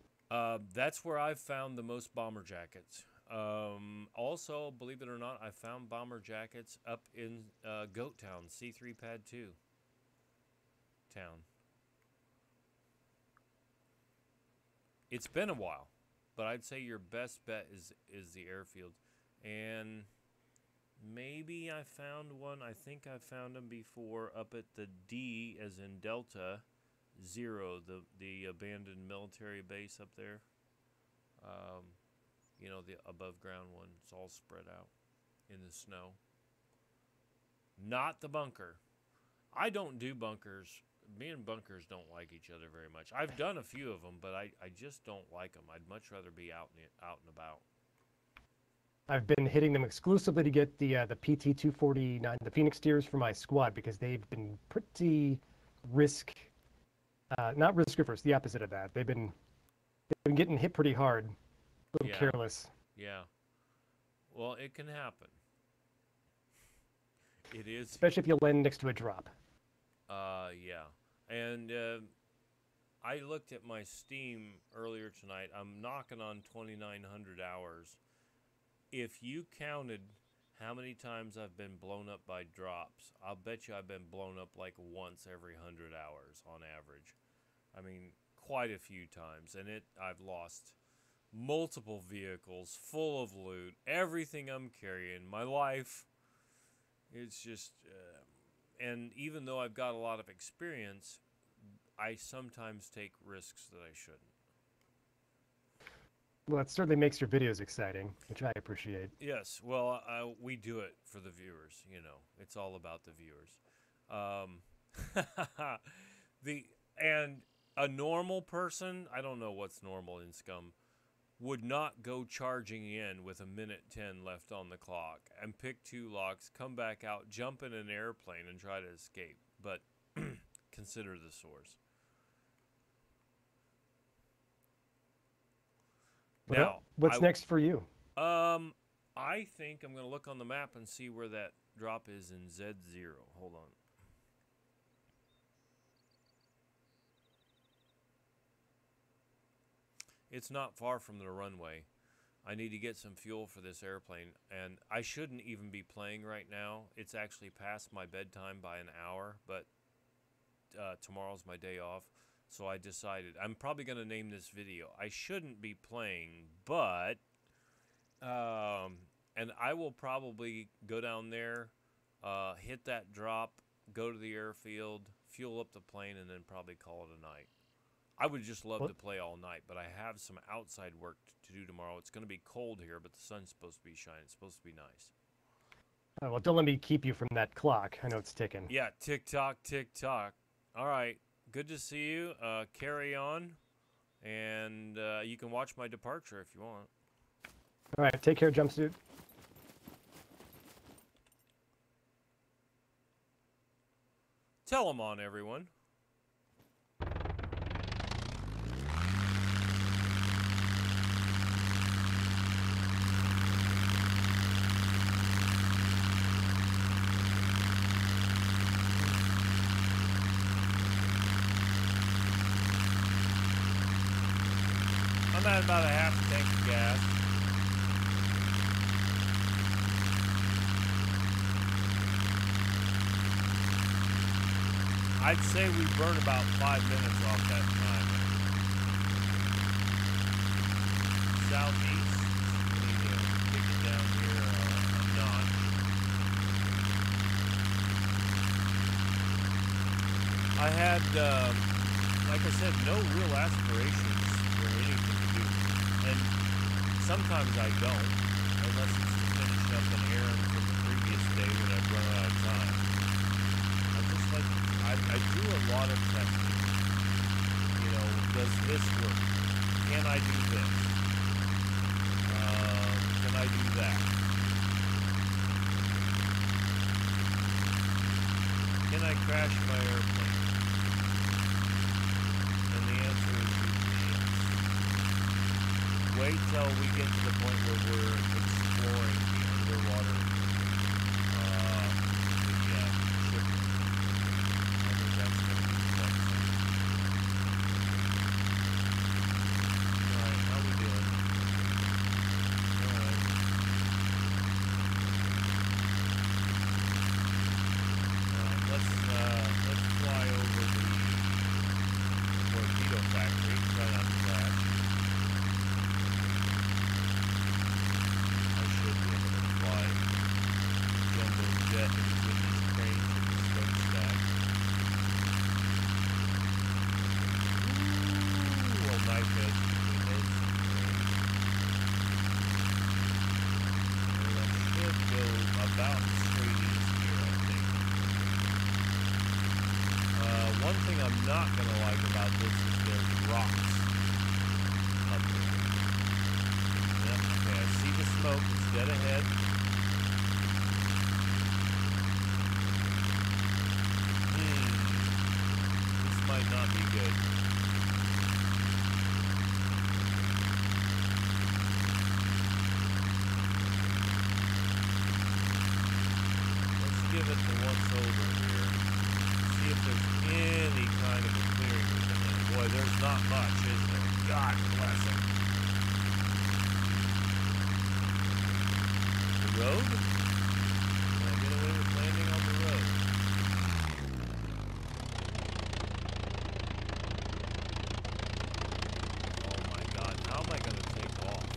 That's where I've found the most bomber jackets. Also, believe it or not, I found bomber jackets up in Goat Town, C3 Pad 2 town. It's been a while, but I'd say your best bet is the airfield. And maybe I found one. I think I found them before up at the D, as in Delta 0, the abandoned military base up there. You know, the above ground one. It's all spread out in the snow. Not the bunker. I don't do bunkers. Me and bunkers don't like each other very much. I've done a few of them, but I just don't like them. I'd much rather be out and about. I've been hitting them exclusively to get the PT-249, the Phoenix steers for my squad, because they've been pretty not risk averse, the opposite of that. They've been getting hit pretty hard, a little careless. Yeah. Well, it can happen. It is. Especially if you land next to a drop. Yeah. And I looked at my Steam earlier tonight. I'm knocking on 2,900 hours. If you counted how many times I've been blown up by drops, I'll bet you I've been blown up like once every 100 hours on average. I mean, quite a few times. And I've lost multiple vehicles full of loot, everything I'm carrying, my life. It's just, and even though I've got a lot of experience, I sometimes take risks that I shouldn't. Well, it certainly makes your videos exciting, which I appreciate. Yes, well, we do it for the viewers, you know. It's all about the viewers. And a normal person, I don't know what's normal in SCUM, would not go charging in with 1:10 left on the clock and pick 2 locks, come back out, jump in an airplane, and try to escape. But consider the source. Well, Now, what's next for you? I think I'm going to look on the map and see where that drop is in Z0. Hold on. It's not far from the runway. I need to get some fuel for this airplane, and I shouldn't even be playing right now. It's actually past my bedtime by an hour, but tomorrow's my day off, so I decided I'm probably going to name this video I shouldn't be playing, but and I will probably go down there, hit that drop, go to the airfield, fuel up the plane, and then probably call it a night. I would just love to play all night, but I have some outside work to do tomorrow. It's going to be cold here, but the sun's supposed to be shining. It's supposed to be nice. Oh, well, don't let me keep you from that clock. I know it's ticking. Yeah, tick-tock, tick-tock. All right, good to see you. Carry on, and you can watch my departure if you want. All right, take care, jumpsuit. Tell them on, everyone. I'm at about a half a tank of gas. I'd say we burn about 5 minutes off that time. Southeast, we need to kick it down here a notch. I had, like I said, no real aspirations for anything to do. And sometimes I don't, unless it's to finish up an errand from the previous day when I've run out of time. I just like, I do a lot of testing. You know, does this work? Can I do this? Can I do that? Can I crash my airplane? And the answer is usually yes. Wait till we get to the point where we're exploring the underwater shipwreck. I think that's going to be quite something. Alright, how we doing? Alright. about straight east here, I think. One thing I'm not going to like about this is there's rocks up here. Yep, okay, I see the smoke. It's dead ahead. This might not be good. Let's give it the once over here. See if there's any kind of a clearing we can land. Boy, there's not much, is there? God bless it. The road? Can I get away with landing on the road? Oh my God, how am I going to take off?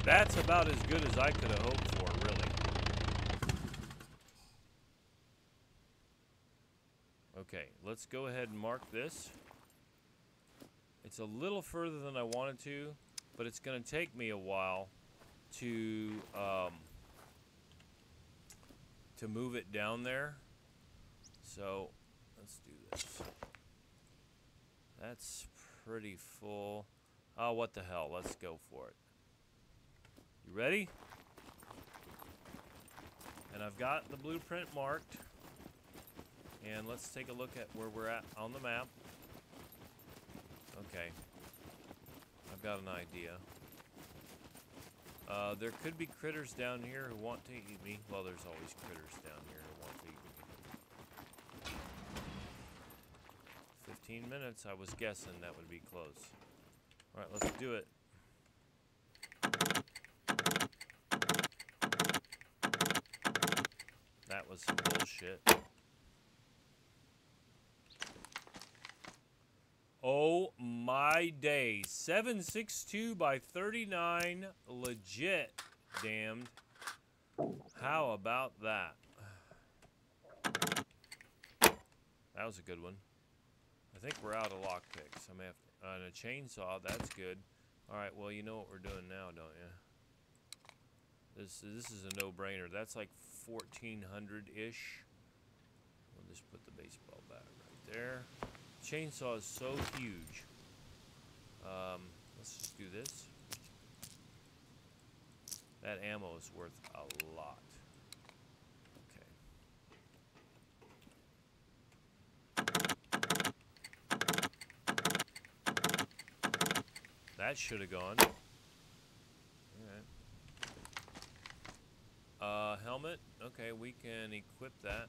That's about as good as I could have hoped for, really. Okay, let's go ahead and mark this. It's a little further than I wanted to, but it's going to take me a while to move it down there. So, let's do this. That's pretty full. Oh, what the hell? Let's go for it. You ready? And I've got the blueprint marked. And let's take a look at where we're at on the map. Okay. I've got an idea. There could be critters down here who want to eat me. Well, there's always critters down here who want to eat me. 15 minutes, I was guessing that would be close. Alright, let's do it. That was some bullshit. Oh my days. 762 by 39. Legit. Damned. How about that? That was a good one. I think we're out of lockpicks. I may have to, and a chainsaw, that's good. Alright, well, you know what we're doing now, don't you? This is a no-brainer. That's like 1400-ish. We'll just put the baseball bat right there. Chainsaw is so huge. Let's just do this. That ammo is worth a lot. Okay. That should have gone. Alright. Helmet. Okay, we can equip that.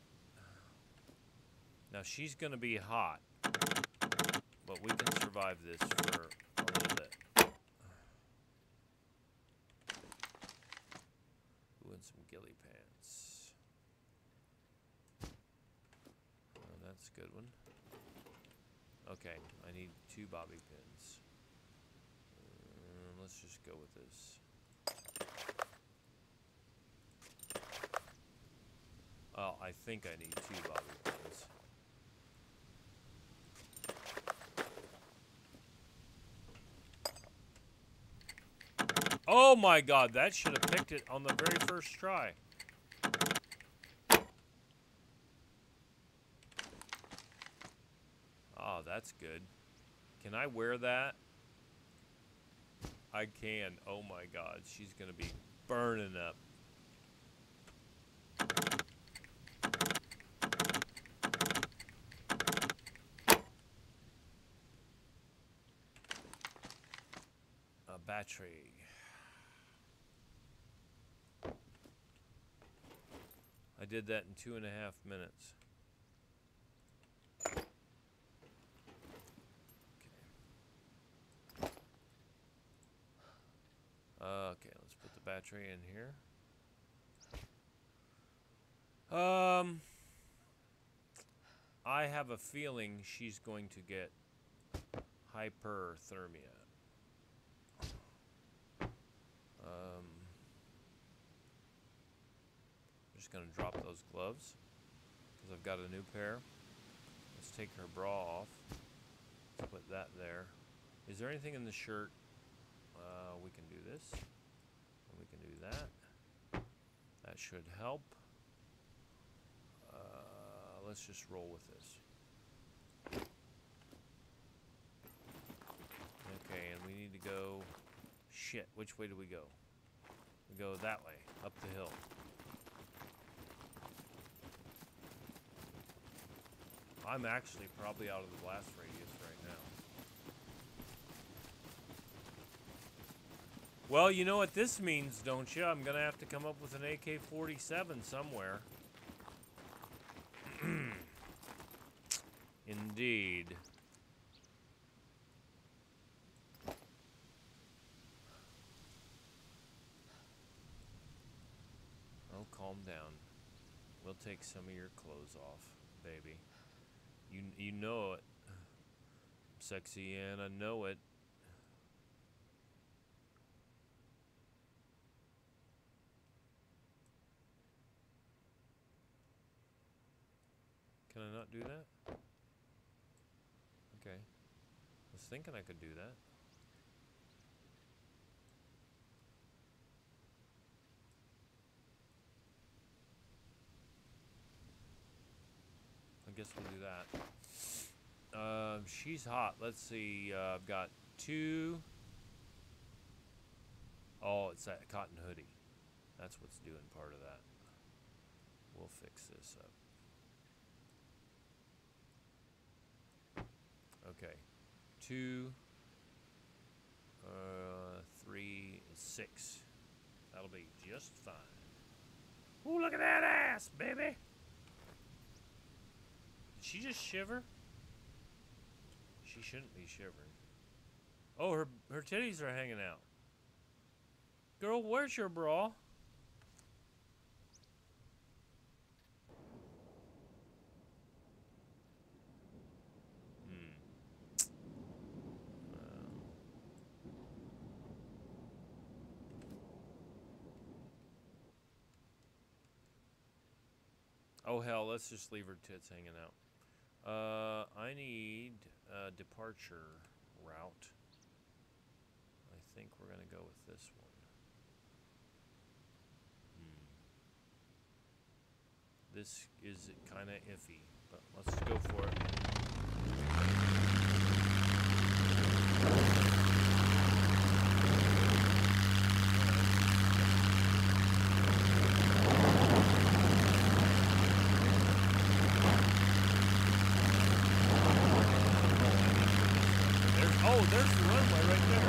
Now she's gonna be hot, but we can survive this for a little bit. Ooh, and some ghillie pants. Oh, that's a good one. Okay, I need 2 bobby pins. Let's just go with this. Oh, I think I need 2 bobby pins. Oh my God, that should have picked it on the very first try. Oh, that's good. Can I wear that? I can. Oh my God, she's gonna be burning up. A battery. I did that in 2.5 minutes. Okay, let's put the battery in here. I have a feeling she's going to get hyperthermia. I'm just going to drop those gloves because I've got a new pair. Let's take her bra off. Let's put that there. Is there anything in the shirt? We can do this. And we can do that. That should help. Let's just roll with this. Okay, and we need to go... Shit, which way do we go? We go that way, up the hill. I'm actually probably out of the blast radius right now. Well, you know what this means, don't you? I'm going to have to come up with an AK-47 somewhere. Indeed. Oh, calm down. We'll take some of your clothes off, baby. You know it. Sexy Anna, know it. Can I not do that? Okay. I was thinking I could do that. I guess we'll do that. She's hot. Let's see. I've got 2. Oh, it's that cotton hoodie. That's what's doing part of that. We'll fix this up. Okay. 2, 3, 6. That'll be just fine. Ooh, look at that ass, baby! Did she just shiver? She shouldn't be shivering. Oh, her titties are hanging out. Girl, where's your bra? Oh hell, let's just leave her tits hanging out. I need a departure route. I think we're gonna go with this one. This is kind of iffy, but let's go for it. There's the runway right there.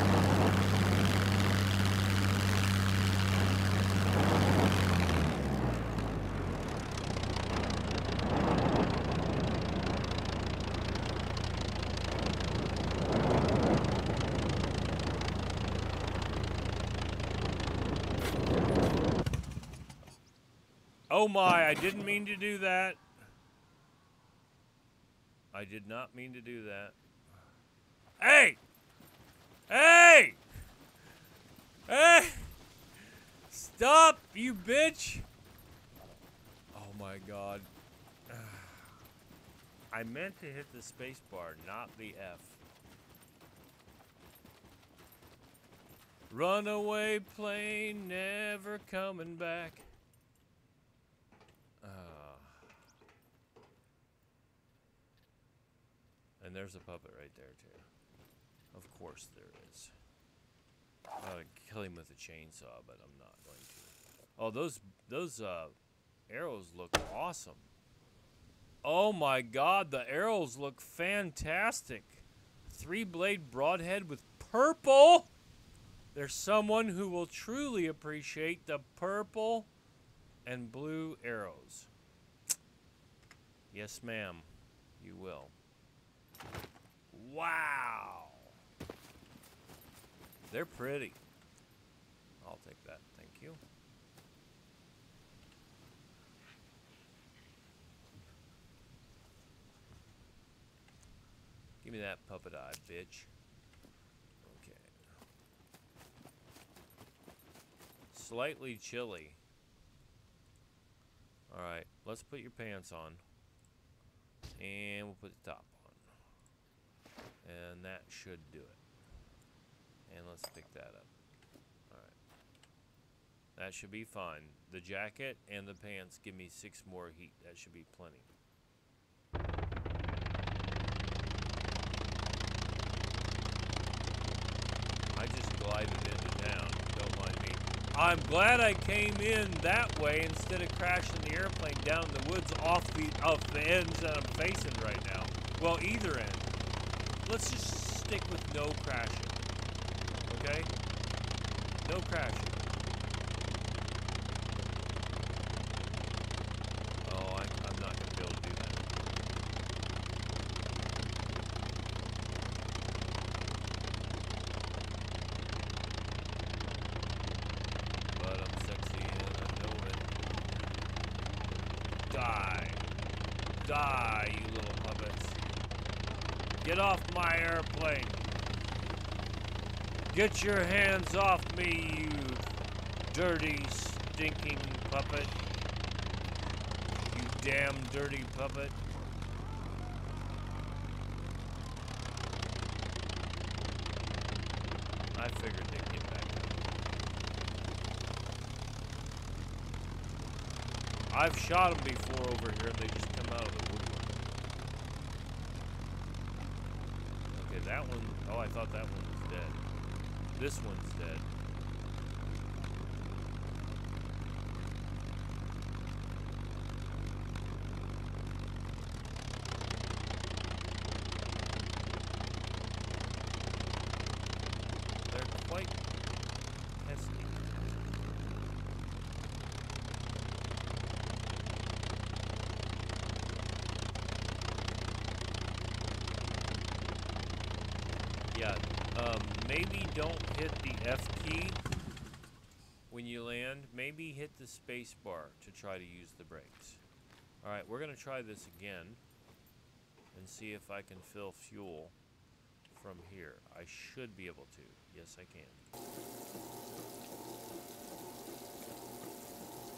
Oh my, I didn't mean to do that. I did not mean to do that. Hey! Hey! Hey! Stop, you bitch! Oh my god. I meant to hit the space bar, not the F. Runaway plane, never coming back. And there's a puppet right there, too. Of course there is. I would kill him with a chainsaw, but I'm not going to. Oh, those arrows look awesome. Oh my god, the arrows look fantastic. 3-blade broadhead with purple. There's someone who will truly appreciate the purple and blue arrows. Yes, ma'am. You will. Wow. They're pretty. I'll take that. Thank you. Give me that puppet eye, bitch. Okay. Slightly chilly. Alright, let's put your pants on. And we'll put the top on. And that should do it. And let's pick that up. Alright. That should be fine. The jacket and the pants give me 6 more heat. That should be plenty. I just glided into town. Don't mind me. I'm glad I came in that way instead of crashing the airplane down in the woods off the ends that I'm facing right now. Well, either end. Let's just stick with no crashing. Okay? No crashing. Oh, I'm not going to be able to do that. But I'm sexy and I know it. Die. Die, you little puppets. Get off my airplane. Get your hands off me, you dirty, stinking puppet. You damn dirty puppet. I figured they'd get back up. I've shot them before over here and they just come out of the woodwork. Okay, that one, oh, I thought that one was dead. This one's dead. They're quite pesky. Yeah, maybe don't hit the F key when you land. Maybe hit the space bar to try to use the brakes. Alright, we're going to try this again and see if I can fill fuel from here. I should be able to. Yes, I can.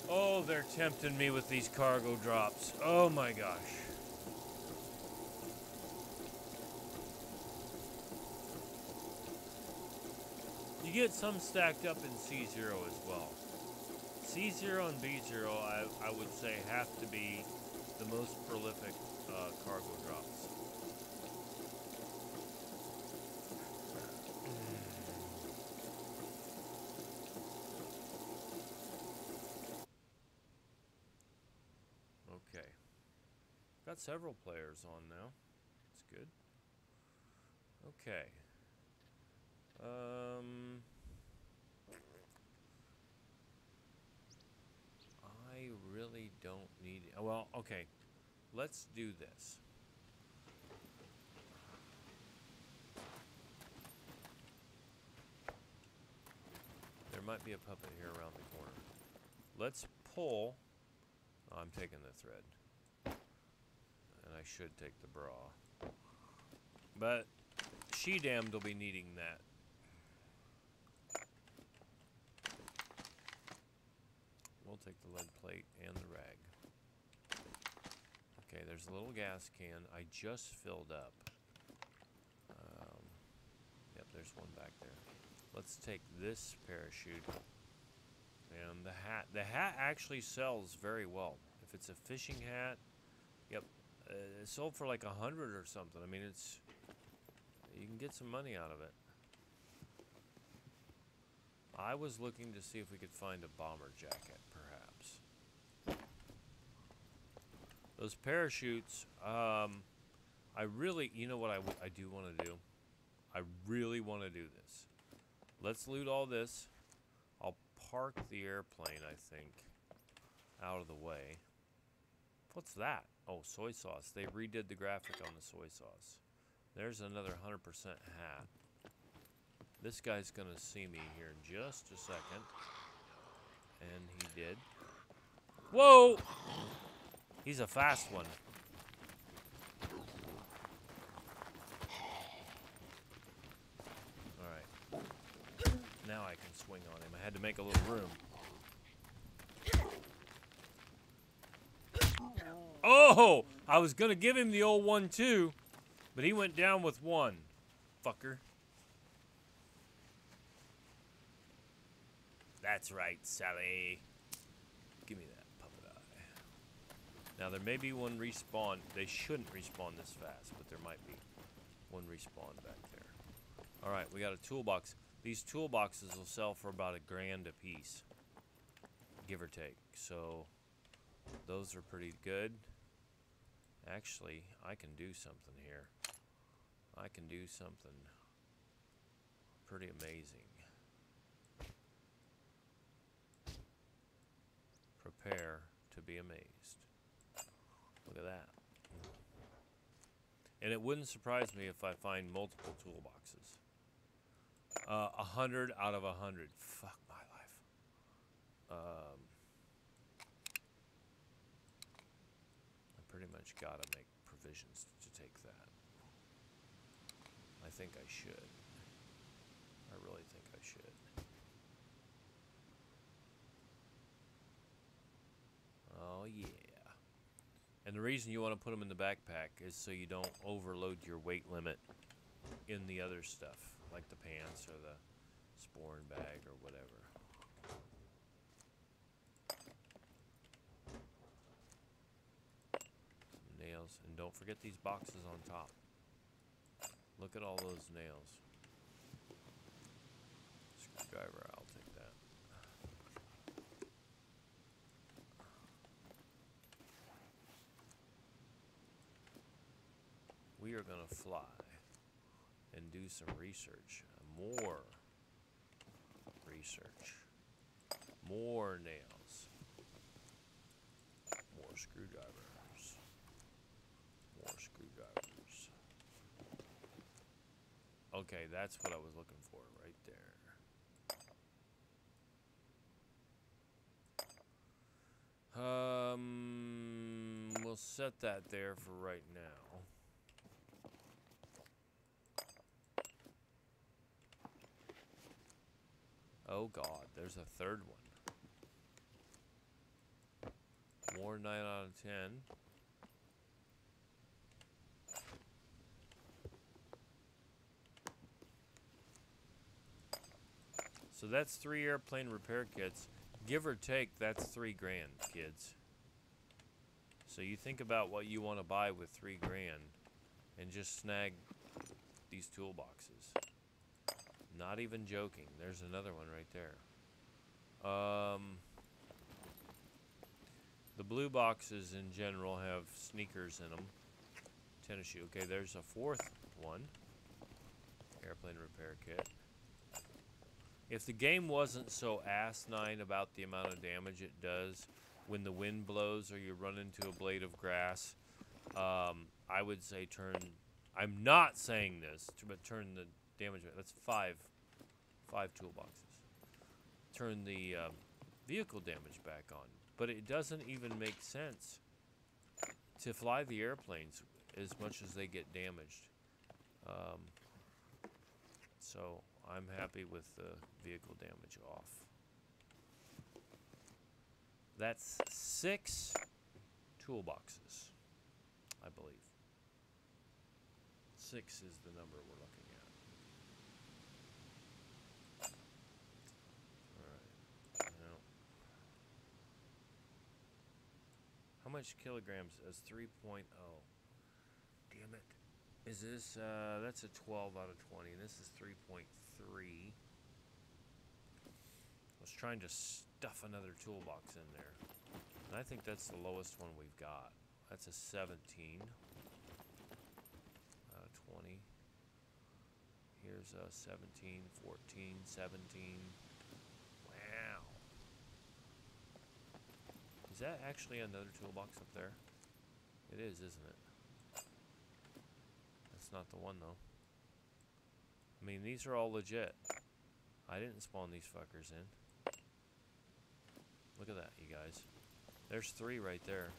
Oh, they're tempting me with these cargo drops. Oh my gosh. You get some stacked up in C0 as well. C0 and B0, I would say, have to be the most prolific cargo drops. Okay. Got several players on now. That's good. Okay. I really don't need it. Well, okay. Let's do this. There might be a puppet here around the corner. Let's pull. Oh, I'm taking the thread. And I should take the bra. But she-damned will be needing that. We'll take the lead plate and the rag. Okay, there's a little gas can. I just filled up. Yep, there's one back there. Let's take this parachute and the hat. The hat actually sells very well. If it's a fishing hat, yep, it sold for like 100 or something. I mean, it's, you can get some money out of it. I was looking to see if we could find a bomber jacket, perhaps. Those parachutes, I really, you know what I do want to do? I really want to do this. Let's loot all this. I'll park the airplane, I think, out of the way. What's that? Oh, soy sauce. They redid the graphic on the soy sauce. There's another 100% hat. This guy's going to see me here in just a second. And he did. Whoa! He's a fast one. Alright. Now I can swing on him. I had to make a little room. Oh! I was gonna give him the old 1-2, but he went down with 1. Fucker. That's right, Sally. Give me that puppet eye. Now there may be one respawn. They shouldn't respawn this fast, but there might be one respawn back there. Alright, we got a toolbox. These toolboxes will sell for about $1,000 a piece. Give or take. So those are pretty good. Actually, I can do something here. I can do something pretty amazing. Prepare to be amazed. Look at that. And it wouldn't surprise me if I find multiple toolboxes. 100 out of 100. Fuck my life. I pretty much gotta make provisions to take that. I think I should. I really think I should. Oh yeah. And the reason you want to put them in the backpack is so you don't overload your weight limit in the other stuff, like the pants or the sporn bag or whatever. Some nails, and don't forget these boxes on top. Look at all those nails. Screwdriver, I'll take that. We are going to fly and do some research. More research. More nails. More screwdrivers. More screwdrivers. Okay, that's what I was looking for right there. We'll set that there for right now. Oh God, there's a third one. More 9 out of 10. So that's 3 airplane repair kits. Give or take, that's $3,000, kids. So you think about what you want to buy with $3,000 and just snag these toolboxes. Not even joking. There's another one right there. The blue boxes in general have sneakers in them. Tennis shoe. Okay, there's a fourth one. Airplane repair kit. If the game wasn't so asinine about the amount of damage it does when the wind blows or you run into a blade of grass, I would say turn... I'm not saying this, but turn the damage... That's five toolboxes. Turn the vehicle damage back on. But it doesn't even make sense to fly the airplanes as much as they get damaged. So I'm happy with the vehicle damage off. That's 6 toolboxes, I believe. 6 is the number we're looking at. Alright. Now, how much kilograms is 3.0? Damn it. Is this, that's a 12 out of 20. This is 3.3. I was trying to stuff another toolbox in there. And I think that's the lowest one we've got. That's a 17 out of 20. Here's a 17, 14, 17. Wow. Is that actually another toolbox up there? It is, isn't it? That's not the one, though. I mean, these are all legit. I didn't spawn these fuckers in. Look at that, you guys. There's 3 right there.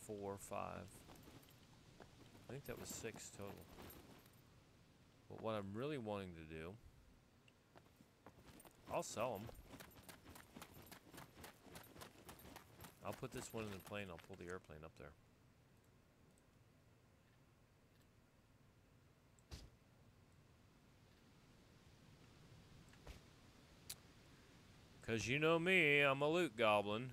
4, 5. I think that was 6 total. But what I'm really wanting to do, I'll sell them. I'll put this one in the plane. I'll pull the airplane up there. Because you know me, I'm a loot goblin.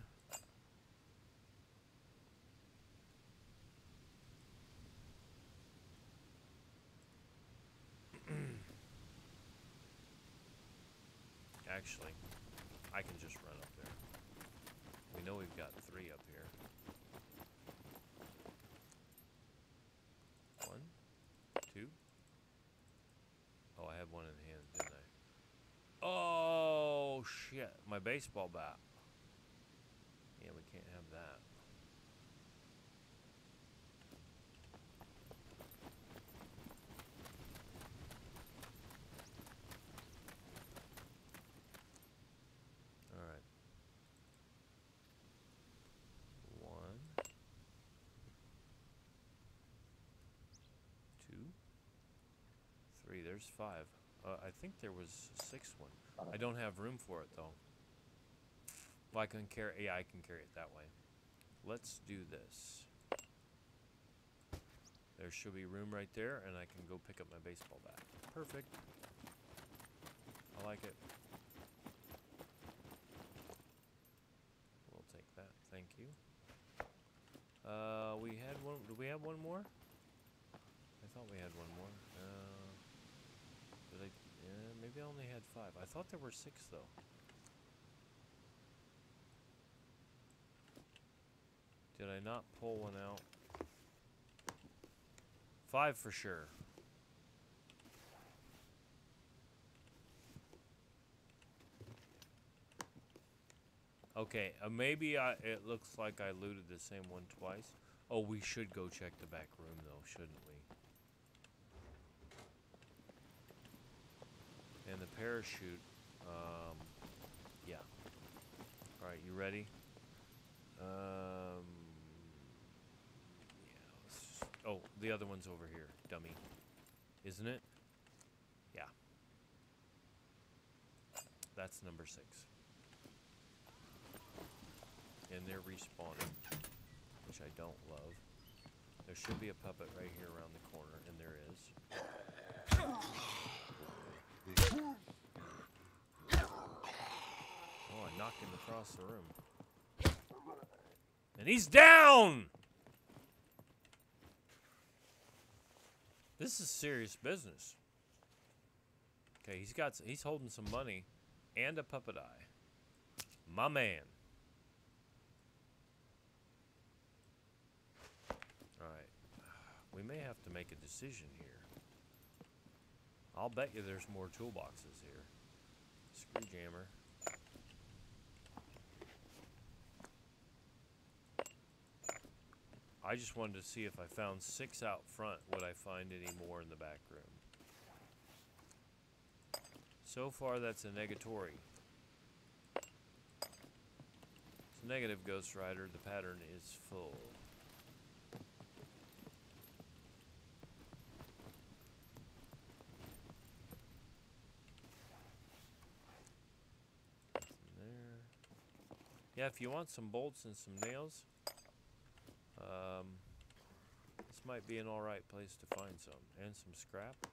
Actually, I can just run up there. We know we've got 3 up here. 1, 2. Oh, I had one in hand, didn't I? Oh, shit. My baseball bat. Yeah, we can't have that. Alright. 1, 2, 3. There's 5. I think there was a 6th one. I don't have room for it though. Well, I can carry. Yeah, I can carry it that way. Let's do this. There should be room right there, and I can go pick up my baseball bat. Perfect. I like it. We'll take that. Thank you. We had one. Do we have one more? I thought we had one more. Did I? Maybe I only had 5. I thought there were 6 though. Did I not pull one out? 5 for sure. Okay, maybe it looks like I looted the same one twice. Oh, we should go check the back room though, shouldn't we? And the parachute, yeah. Alright, you ready? Yeah, oh, the other one's over here, dummy. Isn't it? Yeah. That's number 6. And they're respawning, which I don't love. There should be a puppet right here around the corner, and there is. Oh, I knocked him across the room. And he's down! This is serious business. Okay, he's holding some money and a puppet eye. My man. Alright. We may have to make a decision here. I'll bet you there's more toolboxes here. Screwjammer. I just wanted to see if I found 6 out front, would I find any more in the back room? So far, that's a negatory. It's negative, Ghost Rider. The pattern is full. Yeah, if you want some bolts and some nails, this might be an alright place to find some. And some scrap.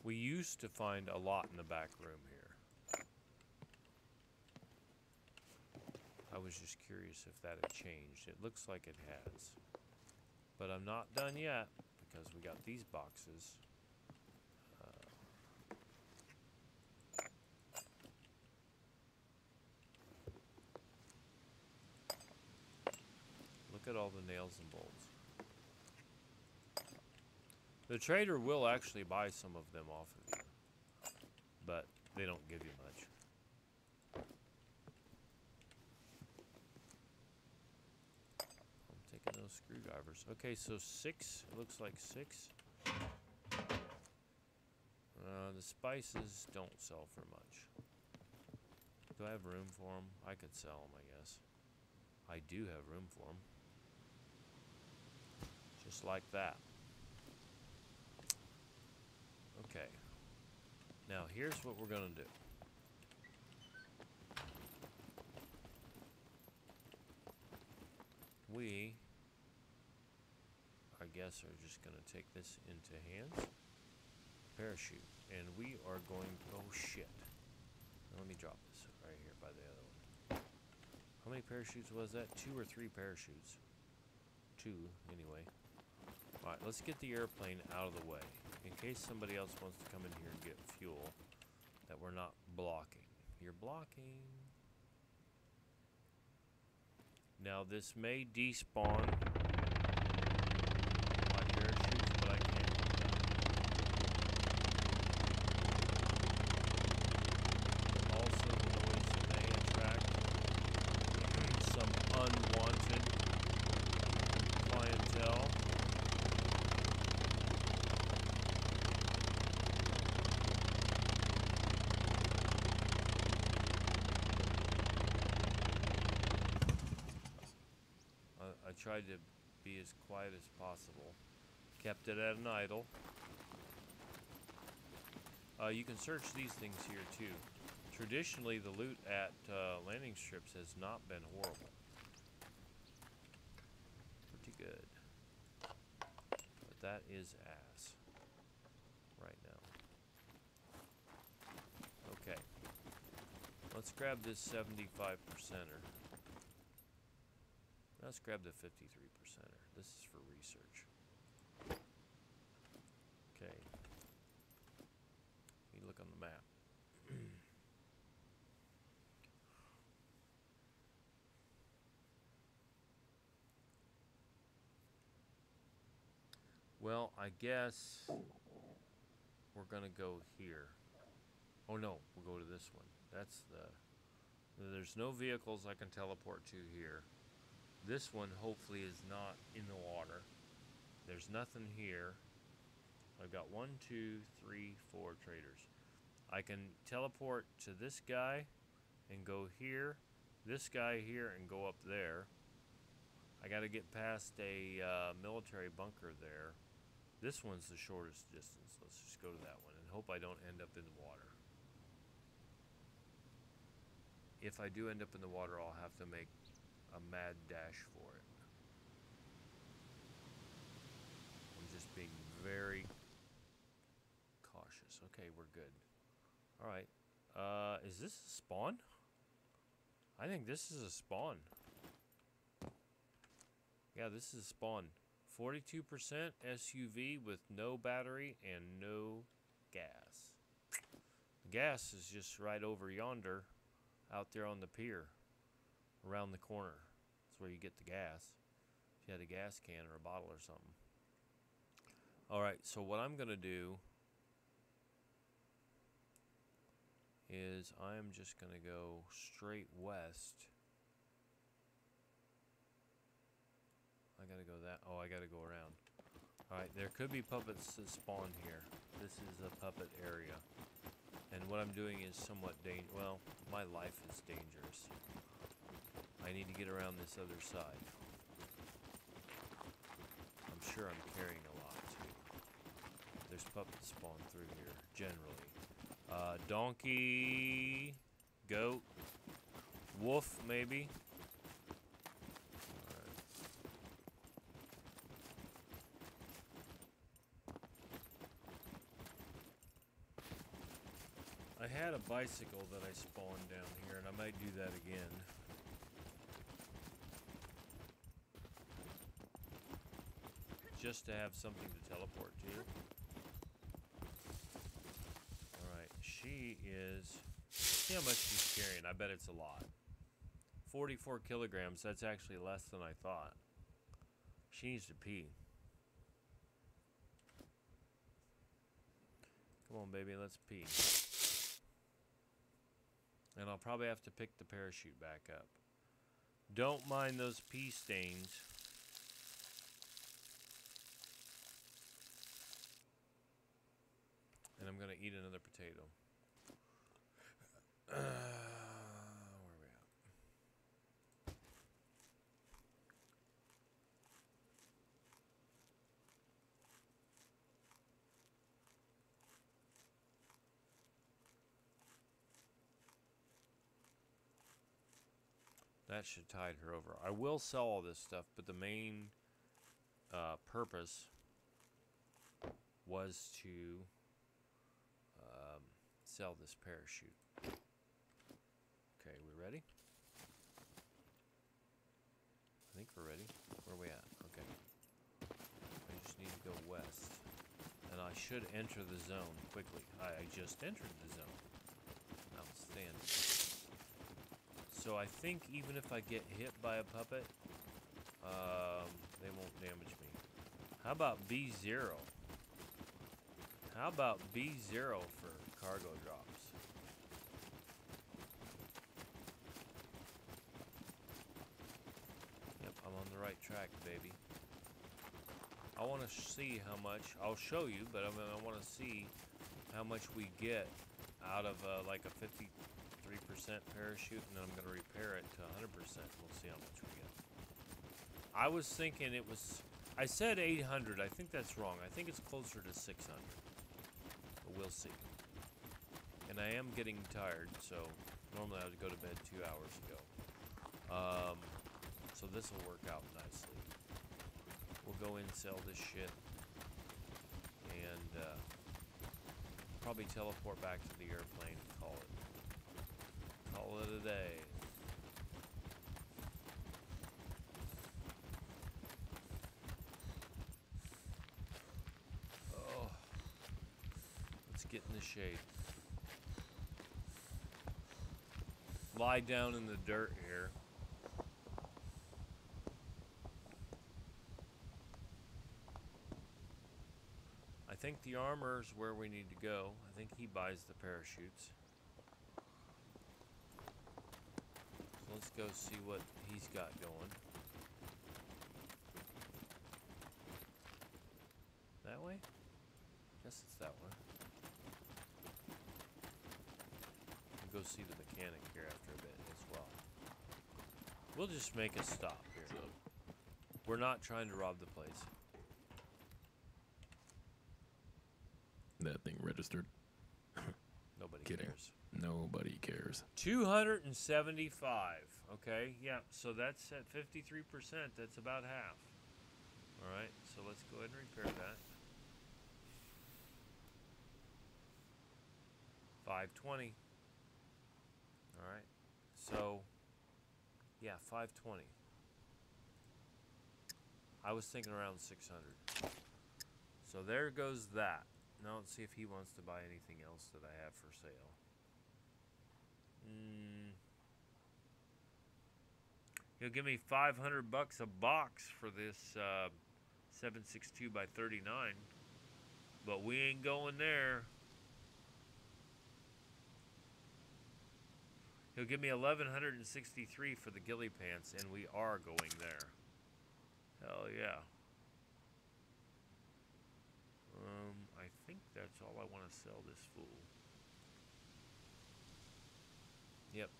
We used to find a lot in the back room here. I was just curious if that had changed. It looks like it has. But I'm not done yet, because we got these boxes. Look at all the nails and bolts. The trader will actually buy some of them off of you, but they don't give you much. I'm taking those screwdrivers. Okay, so 6. It looks like 6. The spices don't sell for much. Do I have room for them? I could sell them, I guess. I do have room for them. Just like that. Okay. Now, here's what we're going to do. We, I guess, are just going to take this into hands. Parachute. And we are going to... Oh, shit. Now, let me drop this right here by the other one. How many parachutes was that? 2 or 3 parachutes? 2, anyway. Alright, let's get the airplane out of the way. In case somebody else wants to come in here and get fuel that we're not blocking. You're blocking. Now this may despawn my parachutes, but I can't do that. Also, the noise may attract some unwanted clientele. I tried to be as quiet as possible. Kept it at an idle. You can search these things here too. Traditionally, the loot at landing strips has not been horrible. Pretty good. But that is ass. Right now. Okay. Let's grab this 75%er. Let's grab the 53%er. This is for research. Okay. Let me look on the map. Well, I guess we're gonna go here. Oh no, we'll go to this one. That's the... There's no vehicles I can teleport to here. This one hopefully is not in the water. There's nothing here. I've got 1, 2, 3, 4 traders. I can teleport to this guy and go here, this guy here, and go up there. I got to get past a military bunker there. This one's the shortest distance. Let's just go to that one and hope I don't end up in the water. If I do end up in the water, I'll have to make a mad dash for it. I'm just being very cautious. Okay, we're good. Alright. Is this a spawn? I think this is a spawn. Yeah, this is a spawn. 42% SUV with no battery and no gas. The gas is just right over yonder, out there on the pier. Around the corner. That's where you get the gas. If you had a gas can or a bottle or something. Alright, so what I'm going to do is I'm just going to go straight west. I got to go that... Oh, I got to go around. Alright, there could be puppets that spawn here. This is a puppet area. And what I'm doing is somewhat dangerous. Well, my life is dangerous. I need to get around this other side. I'm sure I'm carrying a lot too. There's puppets spawn through here, generally. Donkey, goat, wolf, maybe. Alright. I had a bicycle that I spawned down here, and I might do that again. Just to have something to teleport to. Alright, she is... See how much she's carrying. I bet it's a lot. 44 kilograms. That's actually less than I thought. She needs to pee. Come on, baby, let's pee. And I'll probably have to pick the parachute back up. Don't mind those pee stains. And I'm going to eat another potato. Where are we at? That should tide her over. I will sell all this stuff, but the main purpose was to sell this parachute. Okay, we ready? I think we're ready. Where are we at? Okay. I just need to go west. And I should enter the zone quickly. I just entered the zone. Outstanding. So I think even if I get hit by a puppet, they won't damage me. How about B0? How about B0 for cargo drops? Yep, I'm on the right track, baby. I want to see how much, I'll show you, but I want to see how much we get out of like a 53% parachute, and then I'm going to repair it to 100%. We'll see how much we get. I was thinking it was, I said 800. I think that's wrong. I think it's closer to 600. But we'll see. And I am getting tired, so normally I would go to bed 2 hours ago. So this will work out nicely. We'll go in and sell this shit. And probably teleport back to the airplane and call it a day. Oh, let's get in the shade. Lie down in the dirt here. I think the armor is where we need to go. I think he buys the parachutes. So let's go see what he's got going. That way? Guess it's that way. We'll go see the mechanic here after a bit as well. We'll just make a stop here. We're not trying to rob the place. That thing registered. Nobody Kidding. cares. Nobody cares. 275. Okay, yeah, so that's at 53%. That's about half. All right, so let's go ahead and repair that. 520. All right, so yeah, 520. I was thinking around 600. So there goes that. Now let's see if he wants to buy anything else that I have for sale. He'll give me 500 bucks a box for this 762 by 39, but we ain't going there. He'll give me 1163 for the ghillie pants, and we are going there. Hell yeah. I think that's all I want to sell this fool. Yep.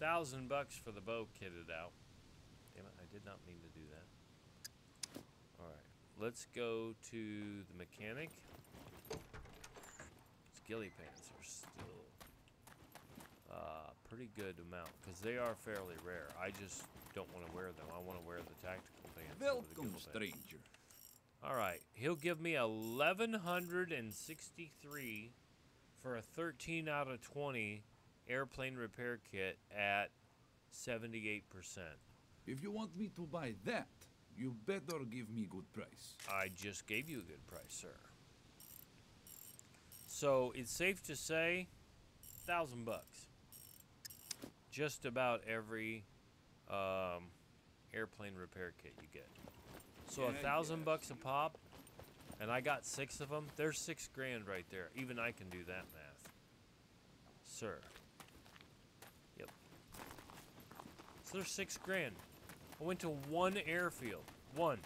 $1,000 for the bow kitted out. Damn it, I did not mean to do that. Alright, let's go to the mechanic. These ghillie pants are still pretty good amount, because they are fairly rare. I just don't want to wear them. I want to wear the tactical pants. Welcome, stranger. Alright, he'll give me 1,163 for a 13 out of 20 airplane repair kit at 78%. If you want me to buy that, you better give me good price. I just gave you a good price, sir. So it's safe to say, $1,000 bucks. Just about every airplane repair kit you get. So Yeah, $1,000 bucks a yes. pop, and I got 6 of them. There's $6 grand right there. Even I can do that math, sir. Yep. So there's $6 grand. I went to one airfield. One.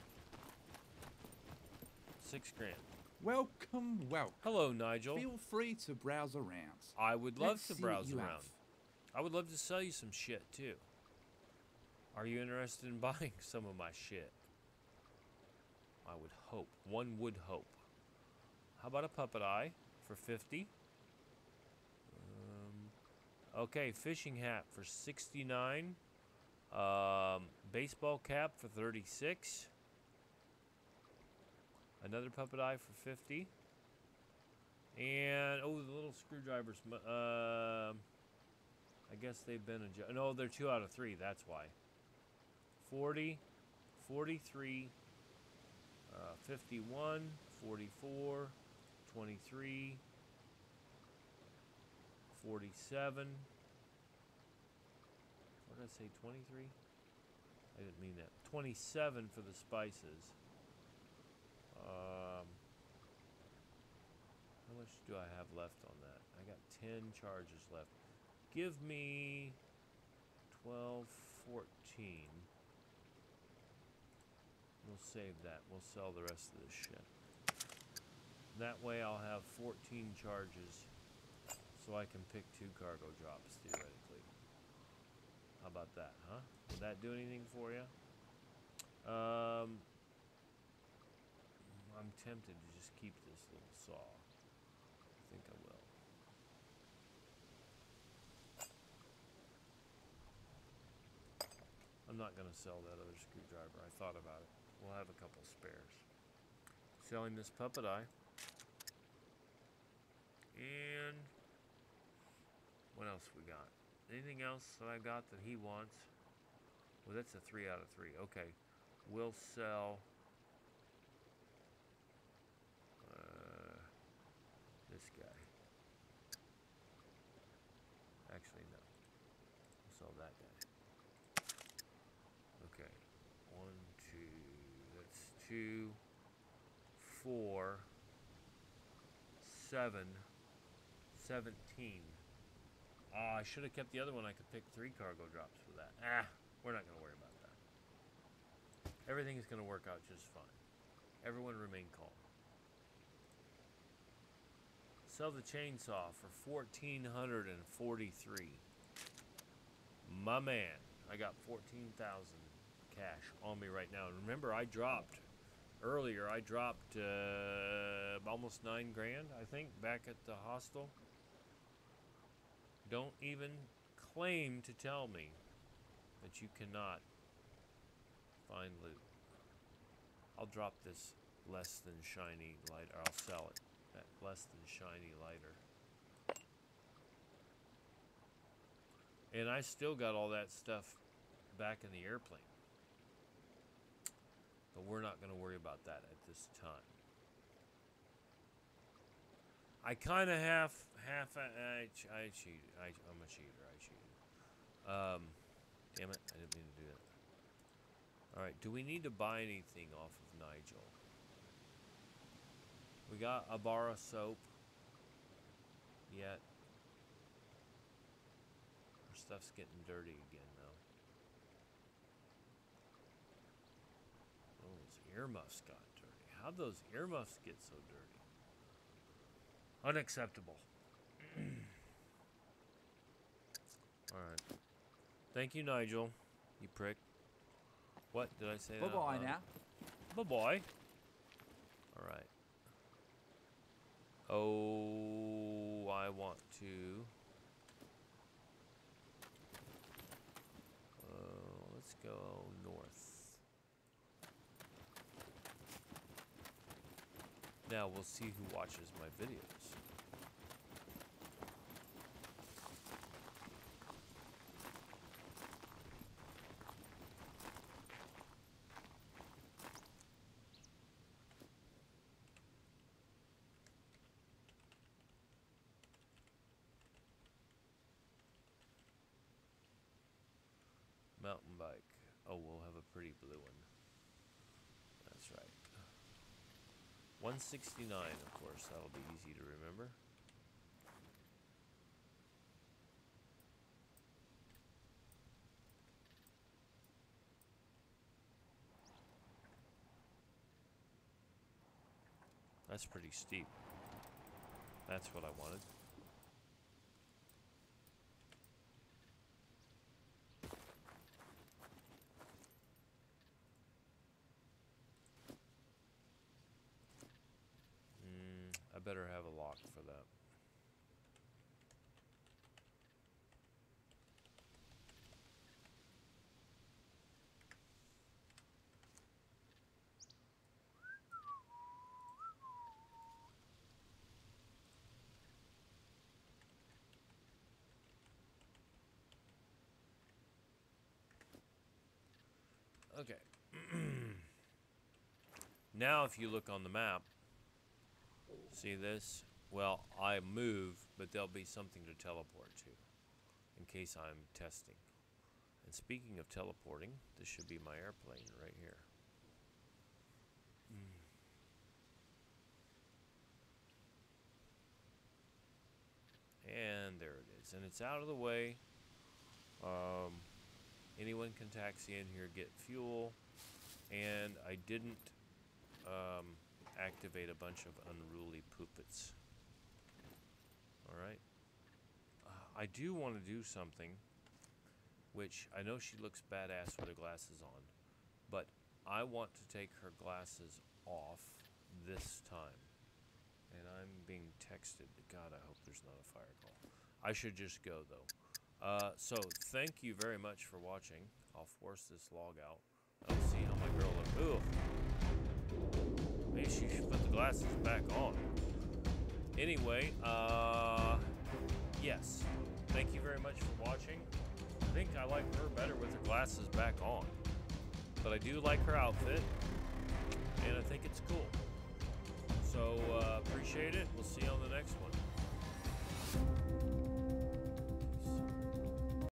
6 grand. Welcome, welcome. Hello, Nigel. Feel free to browse around. I would love Let's to see what browse you around. have. I would love to sell you some shit too. Are you interested in buying some of my shit? I would hope. One would hope. How about a puppet eye for 50? Okay, fishing hat for 69. Baseball cap for 36. Another puppet eye for 50. And, oh, the little screwdrivers. I guess they've been adjusted. No, they're 2 out of 3. That's why. 40, 43, 51, 44, 23, 47. What did I say, 23? I didn't mean that. 27 for the spices. How much do I have left on that? I got 10 charges left. Give me 12, 14. We'll save that. We'll sell the rest of this shit. That way I'll have 14 charges so I can pick 2 cargo drops, theoretically. How about that, huh? Would that do anything for you? I'm tempted to just keep this little saw. I think I will. I'm not going to sell that other screwdriver. I thought about it. We'll have a couple spares. Selling this puppet eye. And what else we got? Anything else that I got that he wants? Well, that's a 3 out of 3. Okay. We'll sell this guy. Actually, no. We'll sell that guy. Okay. 1, 2. That's 2, 4, 7, 17. I should have kept the other one. I could pick 3 cargo drops for that. We're not going to worry about that. Everything is going to work out just fine. Everyone remain calm. Sell the chainsaw for 1,443. My man, I got 14,000 cash on me right now. And remember, I dropped earlier. I dropped almost 9 grand, I think, back at the hostel. Don't even claim to tell me that you cannot find loot. I'll drop this less than shiny lighter. I'll sell it at less than shiny lighter. And I still got all that stuff back in the airplane. But we're not going to worry about that at this time. I kind of I cheated. I'm a cheater. I cheated. Damn it. I didn't mean to do that. Alright, do we need to buy anything off of Nigel? We got a bar of soap. Yet. Our stuff's getting dirty again, though. Oh, those earmuffs got dirty. How'd those earmuffs get so dirty? Unacceptable. Alright. Thank you, Nigel. You prick. What did I say? Bye-bye now. Bye-bye. Alright. Oh, I want to... let's go north. Now we'll see who watches my videos. Mountain bike. Oh, we'll have a pretty blue one. That's right. 169, of course. That'll be easy to remember. That's pretty steep. That's what I wanted. I better have a lock for that. Okay. Now, if you look on the map, see this? Well, I move, but there'll be something to teleport to in case I'm testing. And speaking of teleporting, this should be my airplane right here. And there it is. And it's out of the way. Anyone can taxi in here, get fuel. And I didn't activate a bunch of unruly poopets. Alright. I do want to do something, which I know she looks badass with her glasses on, but I want to take her glasses off this time. And I'm being texted. God, I hope there's not a fire call. I should just go, though. So, thank you very much for watching. I'll force this log out. I'll see how my girl looks. Ooh. Maybe she should put the glasses back on. Anyway, yes. Thank you very much for watching. I think I like her better with her glasses back on. But I do like her outfit. And I think it's cool. So, appreciate it. We'll see you on the next one.